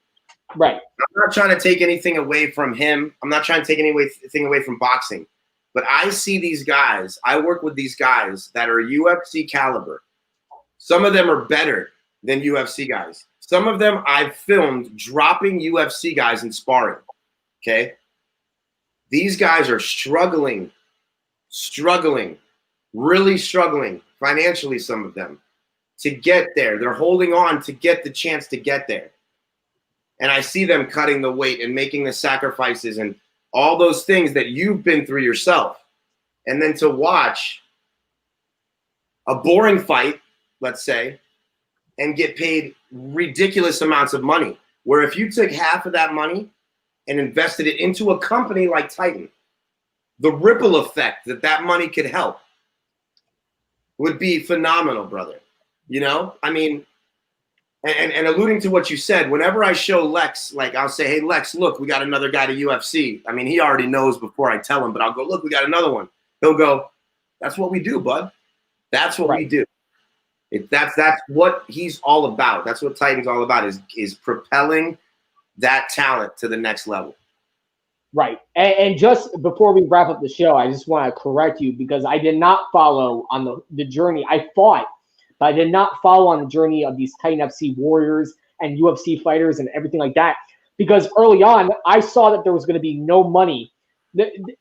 Right. I'm not trying to take anything away from him. I'm not trying to take anything away from boxing. But I see these guys, I work with these guys that are UFC caliber. Some of them are better than UFC guys. Some of them I've filmed dropping UFC guys in sparring. Okay? These guys are struggling, really struggling financially, some of them, to get there. They're holding on to get the chance to get there. And I see them cutting the weight and making the sacrifices and all those things that you've been through yourself. And then to watch a boring fight, let's say, and get paid ridiculous amounts of money, where if you took half of that money and invested it into a company like Titan, the ripple effect that money could help would be phenomenal, brother. I mean, and alluding to what you said, whenever I show Lex, like I'll say, hey, Lex, look, we got another guy to UFC. I mean, he already knows before I tell him, but I'll go, look, we got another one. He'll go, that's what we do, bud. That's what we do. That's what he's all about. That's what Titan's all about, is propelling that talent to the next level. Right. And just before we wrap up the show, I just want to correct you because I did not follow on the journey. I fought, but I did not follow on the journey of these Titan FC warriors and UFC fighters and everything like that. Because early on, I saw that there was going to be no money.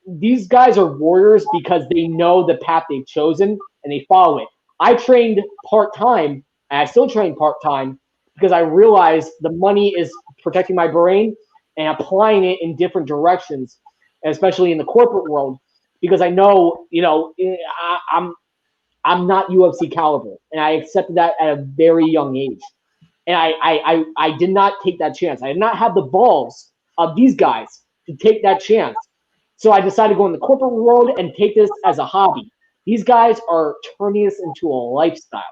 These guys are warriors because they know the path they've chosen and they follow it. I trained part-time, and I still train part-time because I realized the money is protecting my brain and applying it in different directions, especially in the corporate world, because I know, I'm not UFC caliber, and I accepted that at a very young age. And I did not take that chance. I did not have the balls of these guys to take that chance. So I decided to go in the corporate world and take this as a hobby. These guys are turning this into a lifestyle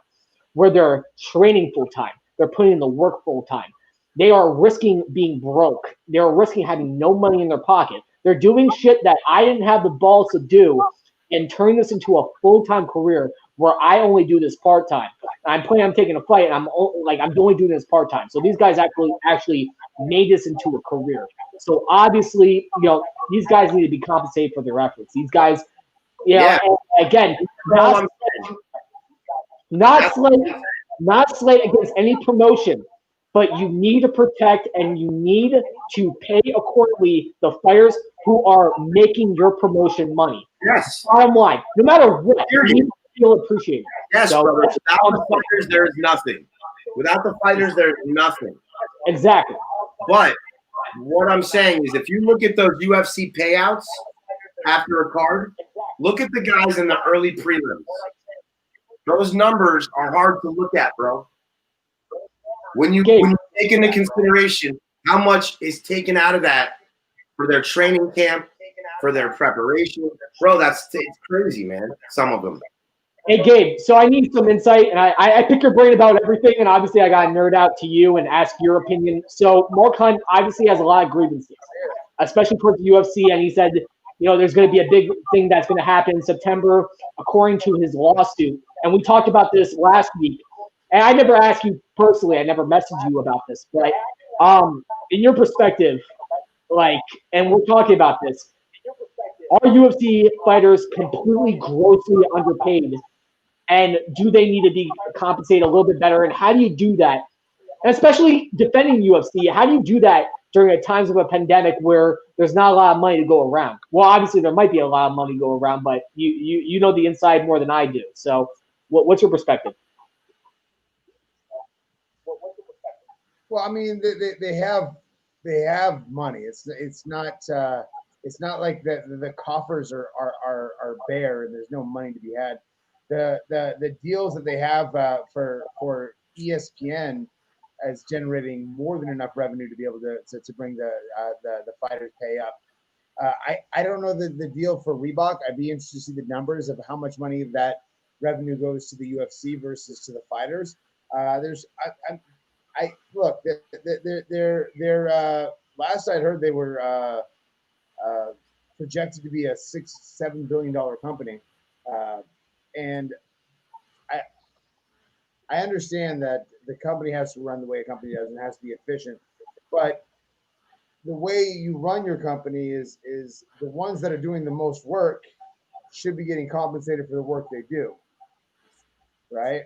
where they're training full time. They're putting in the work full time. They are risking being broke. They're risking having no money in their pocket. They're doing shit that I didn't have the balls to do and turning this into a full-time career where I only do this part-time. I'm planning on taking a fight, and I'm only doing this part-time. So these guys actually made this into a career. So obviously, these guys need to be compensated for their efforts. These guys, again, not slight against any promotion, but you need to protect and you need to pay accordingly the fighters who are making your promotion money. Yes. Bottom line, no matter what, you need to feel appreciated. Yes, so, brother. Without the fighters, there is nothing. Without the fighters, there is nothing. Exactly. But what I'm saying is, if you look at those UFC payouts after a card, look at the guys in the early prelims. Those numbers are hard to look at, bro. When you take into consideration how much is taken out of that for their training camp, for their preparation, bro, it's crazy, man. Some of them. Hey, Gabe, so I need some insight, and I pick your brain about everything, and obviously I got to nerd out to you and ask your opinion. So Mark Hunt obviously has a lot of grievances, especially towards the UFC, and he said, there's going to be a big thing that's going to happen in September, according to his lawsuit. And we talked about this last week, and I never asked you personally, I never messaged you about this, but in your perspective, and we're talking about this, are UFC fighters completely grossly underpaid? And do they need to be compensated a little bit better? And how do you do that? And especially defending UFC, how do you do that during times of a pandemic where there's not a lot of money to go around? Well, obviously there might be a lot of money to go around, but you know the inside more than I do. So what's your perspective? Well, I mean, they have money. It's not like the coffers are bare and there's no money to be had. The deals that they have for ESPN is generating more than enough revenue to be able to bring the fighters pay up. I don't know the deal for Reebok. I'd be interested to see the numbers of how much money of that revenue goes to the UFC versus to the fighters. Look, they're last I heard they were projected to be a $6-7 billion company. And I understand that the company has to run the way a company does and has to be efficient, but the way you run your company is the ones that are doing the most work should be getting compensated for the work they do, right?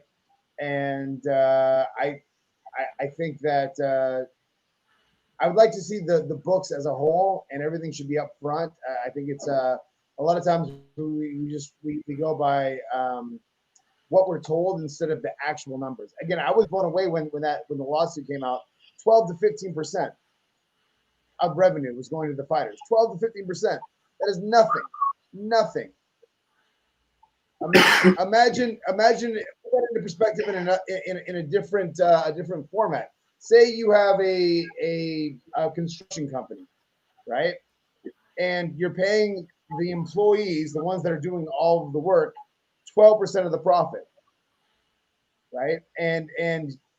And I think that I would like to see the books as a whole, and everything should be up front. I think it's a lot of times we go by what we're told instead of the actual numbers. Again, I was blown away when the lawsuit came out. 12 to 15% of revenue was going to the fighters. 12 to 15%. That is nothing. Nothing. Imagine put that into perspective in a different format. Say you have a construction company, right? And you're paying the employees, the ones that are doing all of the work, 12% of the profit, right? And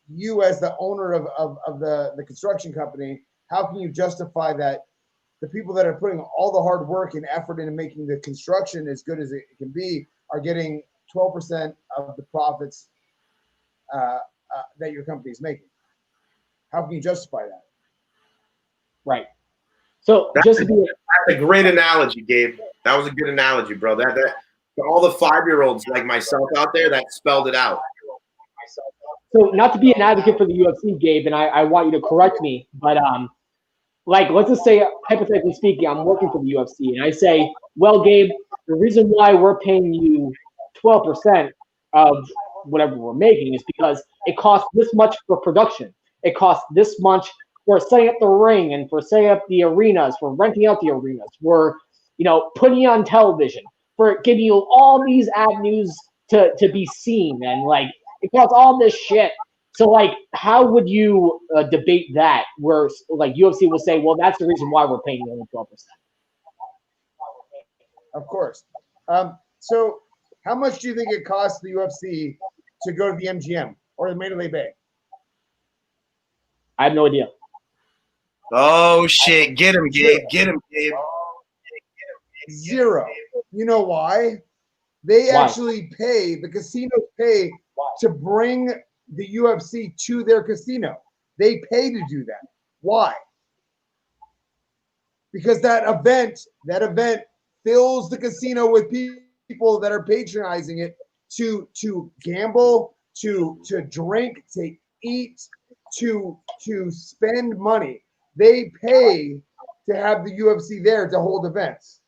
you as the owner of the construction company, how can you justify that the people that are putting all the hard work and effort into making the construction as good as it can be are getting 12% of the profits that your company is making? How can you justify that? Right. So That's a great analogy, Gabe. That was a good analogy, bro. That for all the 5-year-olds like myself out there, that spelled it out. So not to be an advocate for the UFC, Gabe, and I want you to correct me, but like let's just say hypothetically speaking, I'm working for the UFC, and I say, well, Gabe, the reason why we're paying you 12% of whatever we're making is because it costs this much for production. It costs this much for setting up the ring and for setting up the arenas, for renting out the arenas, for putting you on television, for giving you all these avenues to be seen, and like it costs all this shit. So like, how would you debate that? Where like UFC will say, well, that's the reason why we're paying you only 12%. Of course. So how much do you think it costs the UFC to go to the MGM or the Mandalay Bay? I have no idea. Oh shit! Get him, Gabe. Get him, Gabe. Zero. You know why? They actually pay, the casinos pay to bring the UFC to their casino. They pay to do that. Why? Because that event fills the casino with people that are patronizing it to gamble, to drink, to eat, to spend money. They pay to have the UFC there to hold events.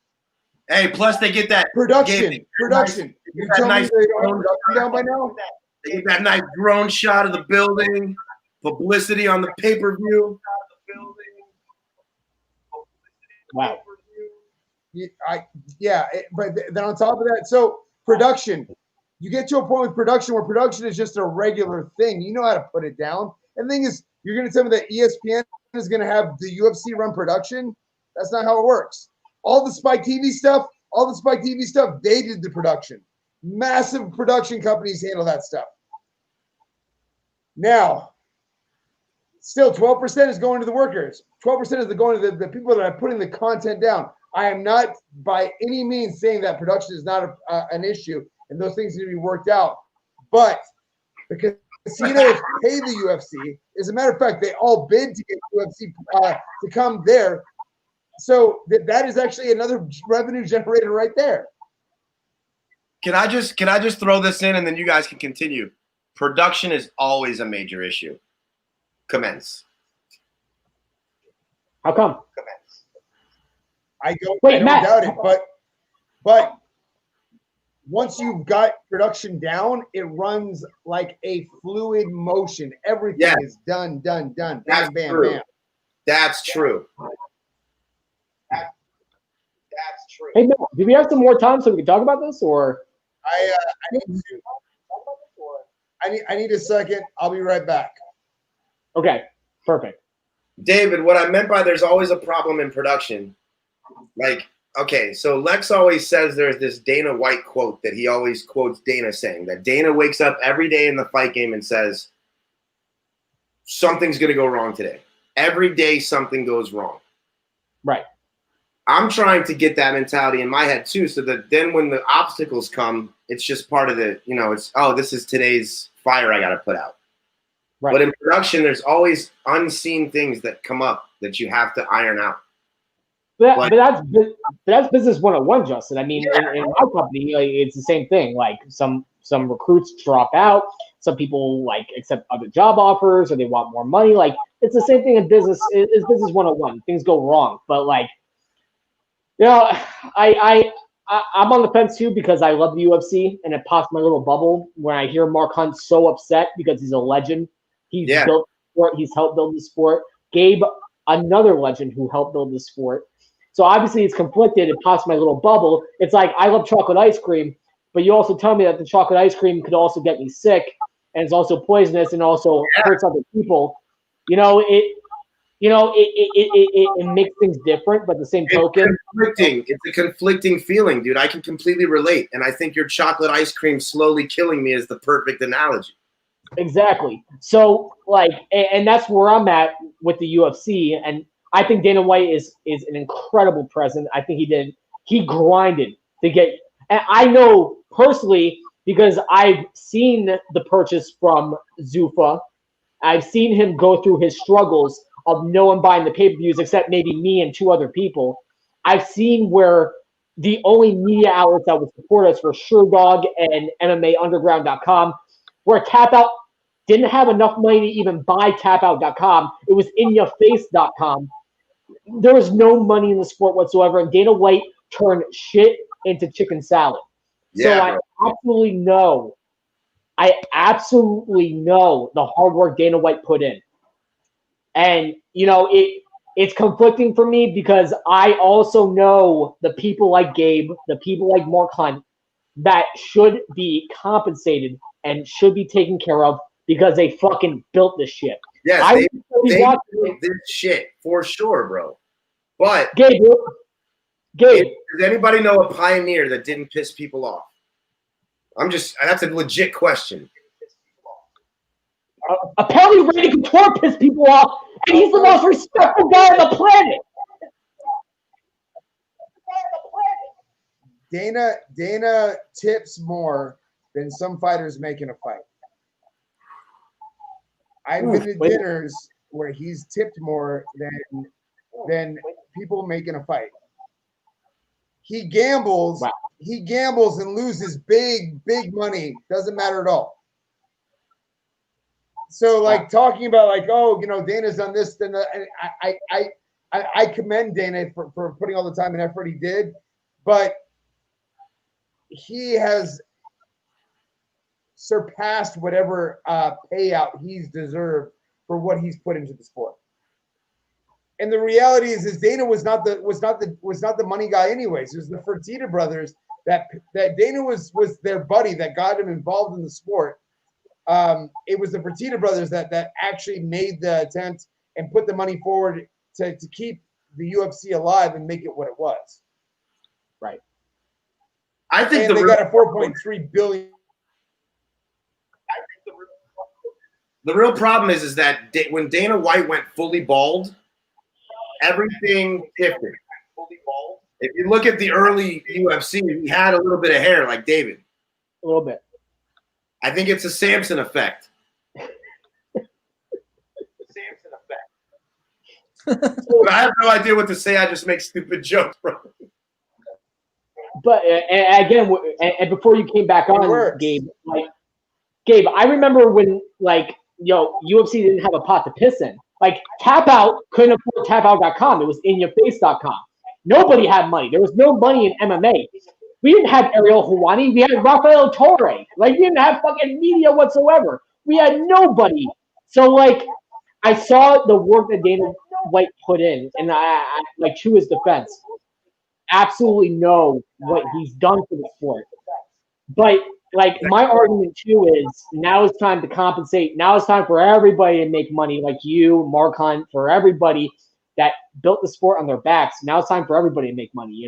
Hey, plus they get that production. Gabe, Production. You tell me they don't have production down by now? They get that nice drone shot of the building, publicity on the pay-per-view. Wow. But then on top of that, so production. You get to a point with production where production is just a regular thing. You know how to put it down. And the thing is, you're going to tell me that ESPN is going to have the UFC run production? That's not how it works. All the Spike TV stuff, they did the production. Massive production companies handle that stuff. Now, still 12% is going to the workers. 12% is going to the people that are putting the content down. I am not by any means saying that production is not an issue and those things need to be worked out. But the casinos pay the UFC. As a matter of fact, they all bid to get UFC to come there. So that is actually another revenue generator right there. Can I just throw this in and then you guys can continue? Production is always a major issue. Commence. How come? Commence. I don't doubt it, but once you've got production down, it runs like a fluid motion. Everything is done. Bam, That's bam, true. bam. That's true. That's true. Hey, Matt, do we have some more time so we can talk about this, or? I need a second. I'll be right back. Okay, perfect. David, what I meant by there's always a problem in production. Like, okay, so Lex always says there's this Dana White quote that he always quotes Dana saying, that Dana wakes up every day in the fight game and says, something's going to go wrong today. Every day something goes wrong. Right. I'm trying to get that mentality in my head too, so that then when the obstacles come, it's just part of the, it's, oh, this is today's fire I got to put out. Right. But in production, there's unseen things that come up that you have to iron out. But that's business 101, Justin. I mean, in my company, it's the same thing. Like some recruits drop out, some people like accept other job offers, or they want more money. Like it's the same thing in business. It's business 101. Things go wrong, but like, I'm on the fence too because I love the UFC and it pops my little bubble when I hear Mark Hunt so upset because he's a legend. He's built the sport. He's helped build the sport. Gabe, another legend who helped build the sport. So obviously it's conflicted. It pops my little bubble. It's like I love chocolate ice cream, but you also tell me that the chocolate ice cream could also get me sick, and it's also poisonous and also hurts other people. It makes things different, but the same token, it's a conflicting feeling, dude. I can completely relate, and I think your chocolate ice cream slowly killing me is the perfect analogy. Exactly. So, and that's where I'm at with the UFC, and I think Dana White is an incredible president. I think he grinded to get, and I know personally because I've seen the purchase from Zuffa. I've seen him go through his struggles of no one buying the pay-per-views except maybe me and 2 other people. I've seen where the only media outlets that would support us were SureDog and MMAUnderground.com, where Tap Out didn't have enough money to even buy tapout.com. It was inyourface.com. There was no money in the sport whatsoever, and Dana White turned shit into chicken salad. Yeah, so I absolutely know the hard work Dana White put in. And, it's conflicting for me because I also know the people like Gabe, the people like Mark Hunt that should be compensated and should be taken care of because they fucking built this shit. Yes, they built this shit for sure, bro. But Gabe, does anybody know a pioneer that didn't piss people off? That's a legit question. Apparently Randy Couture pissed people off, and he's the most respectful guy on the planet. Dana tips more than some fighters making a fight. I've been to dinners where he's tipped more than people making a fight. He gambles. Wow. He gambles and loses big money. Doesn't matter at all. So, talking about Dana's done this, then I commend Dana for putting all the time and effort he did, but he has surpassed whatever payout he's deserved for what he's put into the sport. And the reality is Dana was not the money guy anyways. It was the Fertitta brothers that Dana was their buddy that got him involved in the sport. It was the Fertitta brothers that actually made the attempt and put the money forward to keep the UFC alive and make it what it was. Right. I think they got a $4.3 billion. The real problem is that when Dana White went fully bald, everything shifted. If you look at the early UFC, he had a little bit of hair like David. A little bit. I think it's a Samson effect. But I have no idea what to say. I just make stupid jokes, bro. But again, and before you came back on, Gabe, I remember when UFC didn't have a pot to piss in. Tap Out couldn't afford tapout.com. It was inyourface.com. Nobody had money. There was no money in MMA. We didn't have Ariel Helwani. We had Rafael Torre. We didn't have fucking media whatsoever. We had nobody. So, I saw the work that Dana White put in, and I to his defense, absolutely know what he's done for the sport. But, my argument, too, is now it's time to compensate. Now it's time for everybody to make money, like you, Mark Hunt, for everybody that built the sport on their backs. Now it's time for everybody to make money,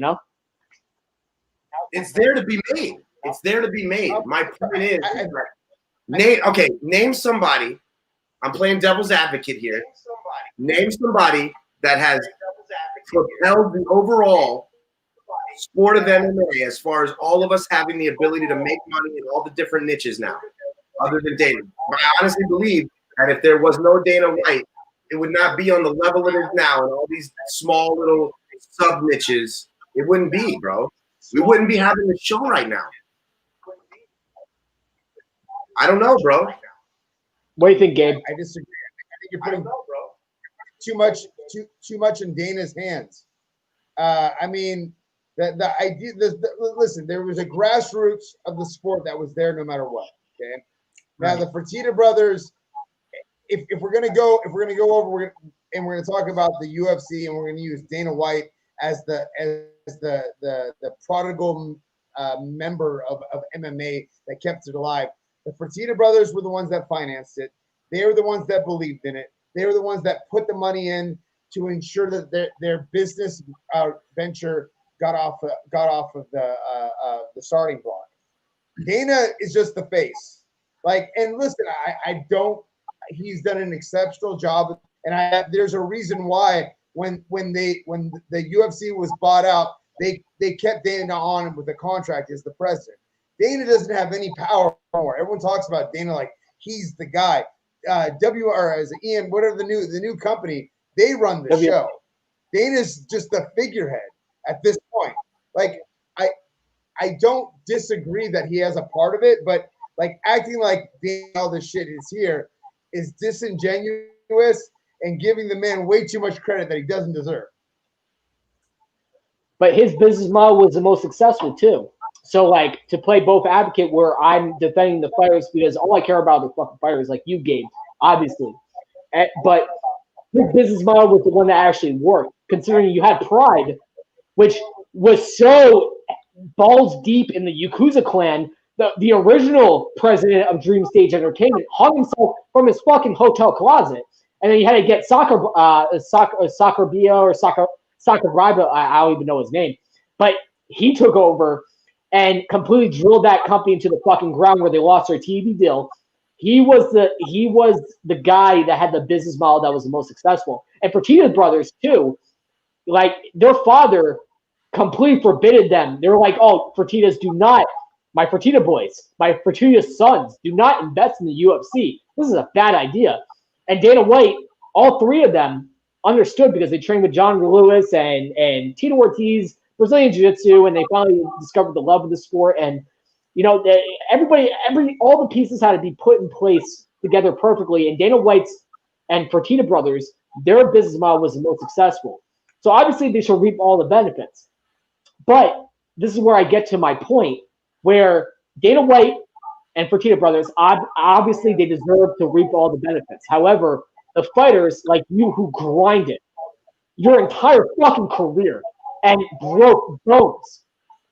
It's there to be made. It's there to be made. My point is, name somebody. I'm playing devil's advocate here. Name somebody that has propelled the overall sport of MMA as far as all of us having the ability to make money in all the different niches now, other than Dana. But I honestly believe that if there was no Dana White, it would not be on the level it is now and all these small little sub niches. It wouldn't be, bro. We wouldn't be having this show right now. I don't know, bro. What do you think, Gabe? I disagree. I think you're putting too much in Dana's hands. I mean, the idea. Listen, there was a grassroots of the sport that was there no matter what. Okay. Now the Fertitta brothers. If we're gonna go over, we're gonna talk about the UFC, and we're gonna use Dana White as the prodigal member of MMA that kept it alive. The Fertitta brothers were the ones that financed it. They were the ones that believed in it. They were the ones that put the money in to ensure that their business venture got off of the starting block. Dana is just the face. And listen, I don't. He's done an exceptional job, and there's a reason why when the UFC was bought out, they kept Dana on with the contract as the president. Dana doesn't have any power anymore. Everyone talks about Dana like he's the guy. Ian, whatever the new company, they run the show. Dana's just the figurehead at this point. I don't disagree that he has a part of it, but acting like Dana, all this shit is here is disingenuous and giving the man way too much credit that he doesn't deserve. But his business model was the most successful too. So to play both advocate where I'm defending the fighters because all I care about are the fucking fighters, like you, Gabe, obviously. But his business model was the one that actually worked, considering you had Pride, which was so balls deep in the Yakuza clan. The original president of Dream Stage Entertainment hung himself from his fucking hotel closet, and then you had to get Sakurabia or Sakuraba, I don't even know his name, but he took over and completely drilled that company into the fucking ground where they lost their TV deal. He was the guy that had the business model that was the most successful. And Fertitta brothers too, their father completely forbidden them. They were like, oh, Fertittas do not. My Fertitta boys, my Fertitta sons, do not invest in the UFC. This is a bad idea. And Dana White, all three of them understood because they trained with John Lewis and Tito Ortiz, Brazilian Jiu-Jitsu, and they finally discovered the love of the sport. And all the pieces had to be put in place together perfectly. And Dana White's and Fertitta brothers, their business model was the most successful. So obviously they should reap all the benefits. But this is where I get to my point, where Dana White and Fertitta brothers, obviously they deserve to reap all the benefits. However, the fighters like you who grinded your entire fucking career and broke bones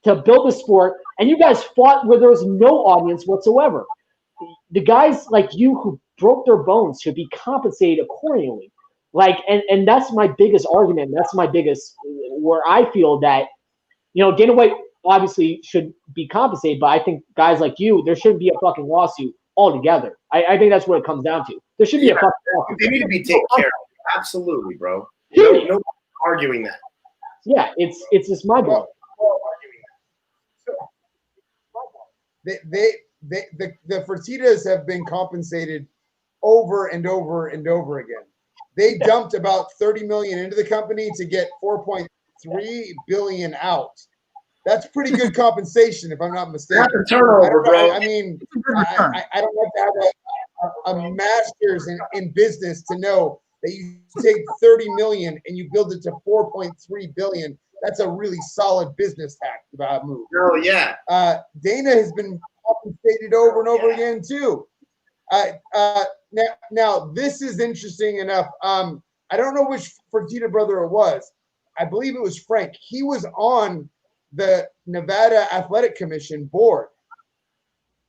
to build the sport, and you guys fought where there was no audience whatsoever. The guys like you who broke their bones should be compensated accordingly. And that's my biggest argument. That's my biggest where I feel that, Dana White obviously should be compensated, but I think guys like you, there shouldn't be a fucking lawsuit altogether. I think that's what it comes down to. There should be a fucking lawsuit. They need to be taken care of. Absolutely, bro. No arguing that. Yeah, it's just my ball. The Fertittas have been compensated over and over and over again. They dumped about $30 million into the company to get $4.3 billion out. That's pretty good compensation, if I'm not mistaken. That's a turnover, bro. I mean, I don't have to have a master's in business to know that you take $30 million and you build it to $4.3 billion. That's a really solid business move. Oh yeah. Dana has been compensated over and over again too. Now this is interesting enough. I don't know which Fertitta brother it was. I believe it was Frank. He was on the Nevada Athletic Commission board.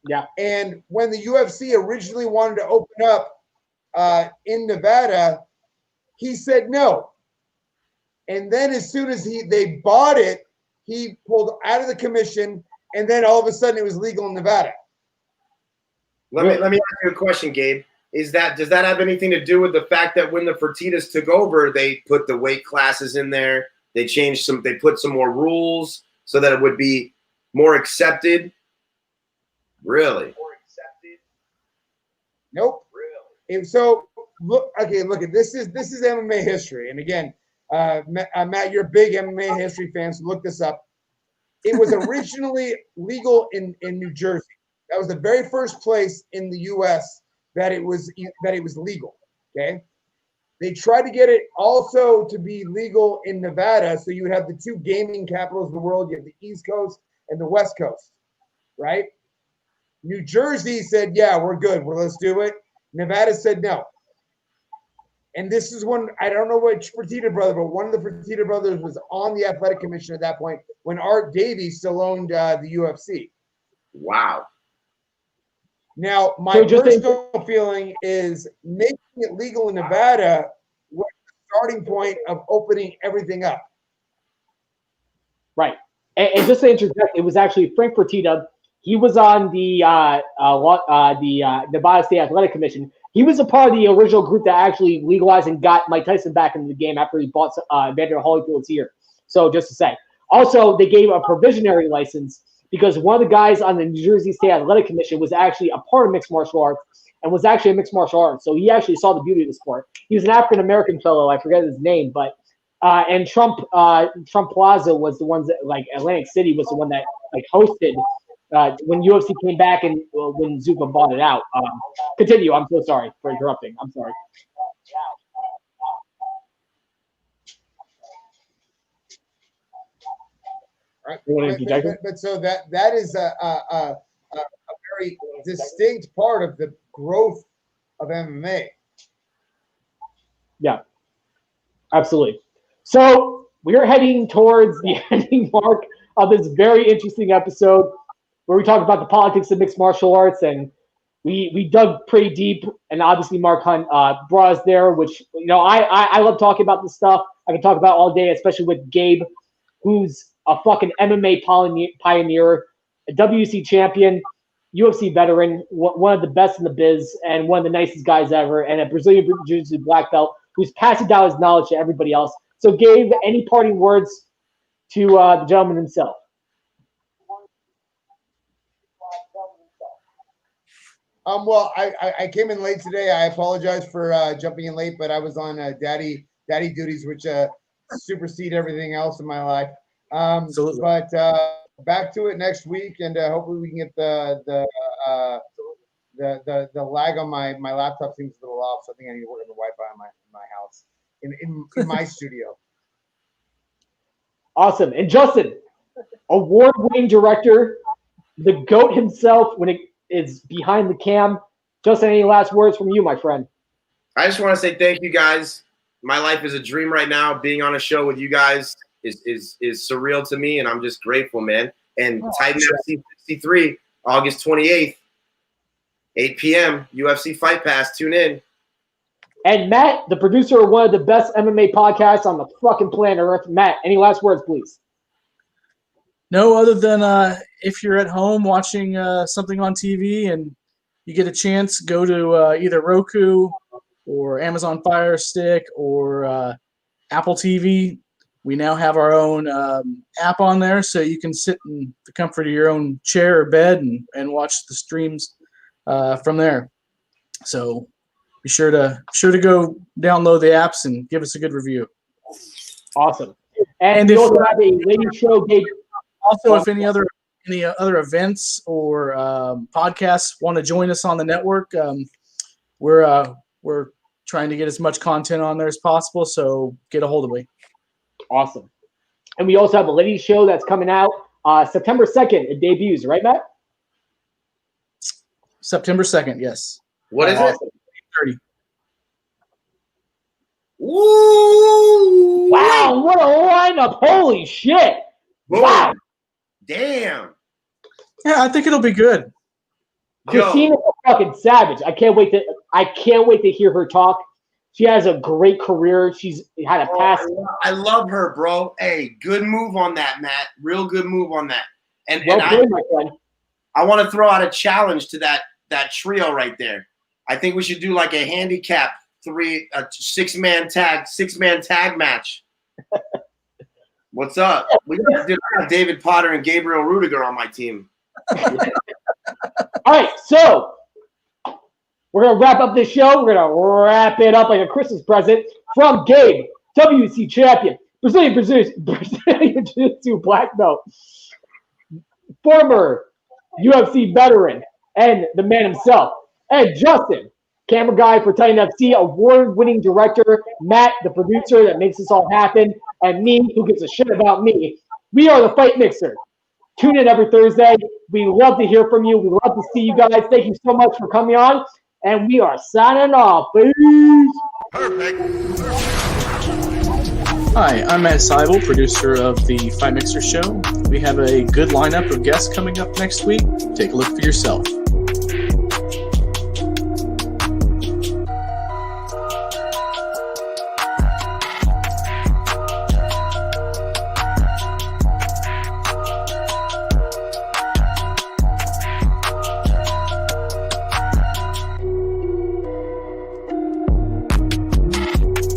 Yeah. And when the UFC originally wanted to open up in Nevada, he said no. And then as soon as they bought it, he pulled out of the commission, and then all of a sudden it was legal in Nevada. Let me ask you a question, Gabe. Does that have anything to do with the fact that when the Fertittas took over, they put the weight classes in there, They changed some. They put some more rules so that it would be more accepted. Really? Nope. And so look at this is MMA history. And again, Matt, you're a big MMA history fan, so look this up. It was originally legal in New Jersey. That was the very first place in the U.S. that it was legal. Okay. They tried to get it also to be legal in Nevada, so you would have the two gaming capitals of the world. You have the East Coast and the West Coast, right? New Jersey said, yeah, we're good. Well, let's do it. Nevada said no. And this is when, I don't know which Fertitta brother, but one of the Fertitta brothers was on the athletic commission at that point when Art Davies still owned the UFC. Wow. Now, my personal feeling is making it legal in Nevada was the starting point of opening everything up. Right. And just to interject, it was actually Frank Fertitta. He was on the Nevada State Athletic Commission. He was a part of the original group that actually legalized and got Mike Tyson back into the game after he bought Evander Holyfield's ear. So just to say. Also, they gave a provisionary license because one of the guys on the New Jersey State Athletic Commission was actually a part of mixed martial arts and was actually a mixed martial arts. So he actually saw the beauty of the sport. He was an African-American fellow. I forget his name, but and Trump Plaza was the ones that, like, Atlantic City was the one that, like, hosted when UFC came back and when Zupa bought it out. Continue. I'm so sorry for interrupting. I'm sorry. Right. But so that is a very distinct part of the growth of MMA. Yeah, absolutely. So we are heading towards the ending mark of this very interesting episode where we talk about the politics of mixed martial arts, and we dug pretty deep, and obviously Mark Hunt brought us there, which, you know, I love talking about this stuff. I can talk about all day, especially with Gabe, who's a fucking MMA pioneer, a WC champion, UFC veteran, one of the best in the biz, and one of the nicest guys ever, and a Brazilian Jiu-Jitsu black belt who's passing down his knowledge to everybody else. So, Gabe, any parting words to the gentleman himself? Well, I came in late today. I apologize for jumping in late, but I was on daddy duties, which supersede everything else in my life. Absolutely. But back to it next week, and hopefully we can get the lag on my laptop seems a little off, so I think I need to work on the Wi-Fi in my house in my studio. Awesome. And Justin, award-winning director, the GOAT himself when it is behind the cam. Justin, any last words from you, my friend? I just want to say thank you guys. My life is a dream right now. Being on a show with you guys is surreal to me, and I'm just grateful, man. And Titan FC 63, August 28th, 8 p.m., UFC Fight Pass. Tune in. And Matt, the producer of one of the best MMA podcasts on the fucking planet Earth. Matt, any last words, please? No, other than if you're at home watching something on TV and you get a chance, go to either Roku or Amazon Fire Stick or Apple TV. We now have our own app on there, so you can sit in the comfort of your own chair or bed and watch the streams from there. So be sure to go download the apps and give us a good review. Awesome. And we also have a lady show. Also, if any other events or podcasts want to join us on the network, we're trying to get as much content on there as possible. So get a hold of me. Awesome. And we also have a ladies show that's coming out September 2nd. It debuts, right, Matt? September 2nd, yes. What is it? 30. Woo! Wow, what a lineup. Holy shit. Boom. Wow. Damn. Yeah, I think it'll be good. Christina's a fucking savage. I can't wait to hear her talk. She has a great career. She's had a past. I love her, bro. Hey, good move on that, Matt. Real good move on that. And my friend. I want to throw out a challenge to that trio right there. I think we should do like a handicap six-man tag match. What's up? We got David Potter and Gabriel Rudiger on my team. All right, so we're going to wrap up this show. We're going to wrap it up like a Christmas present from Gabe, WC champion, Brazilian Jiu-Jitsu black belt, former UFC veteran, and the man himself. And Justin, camera guy for Titan FC, award-winning director, Matt, the producer that makes this all happen, and me, who gives a shit about me. We are the Fight Mixer. Tune in every Thursday. We love to hear from you. We love to see you guys. Thank you so much for coming on. And we are signing off. Peace. Perfect. Hi, I'm Matt Seibel, producer of the Fight Mixer Show. We have a good lineup of guests coming up next week. Take a look for yourself.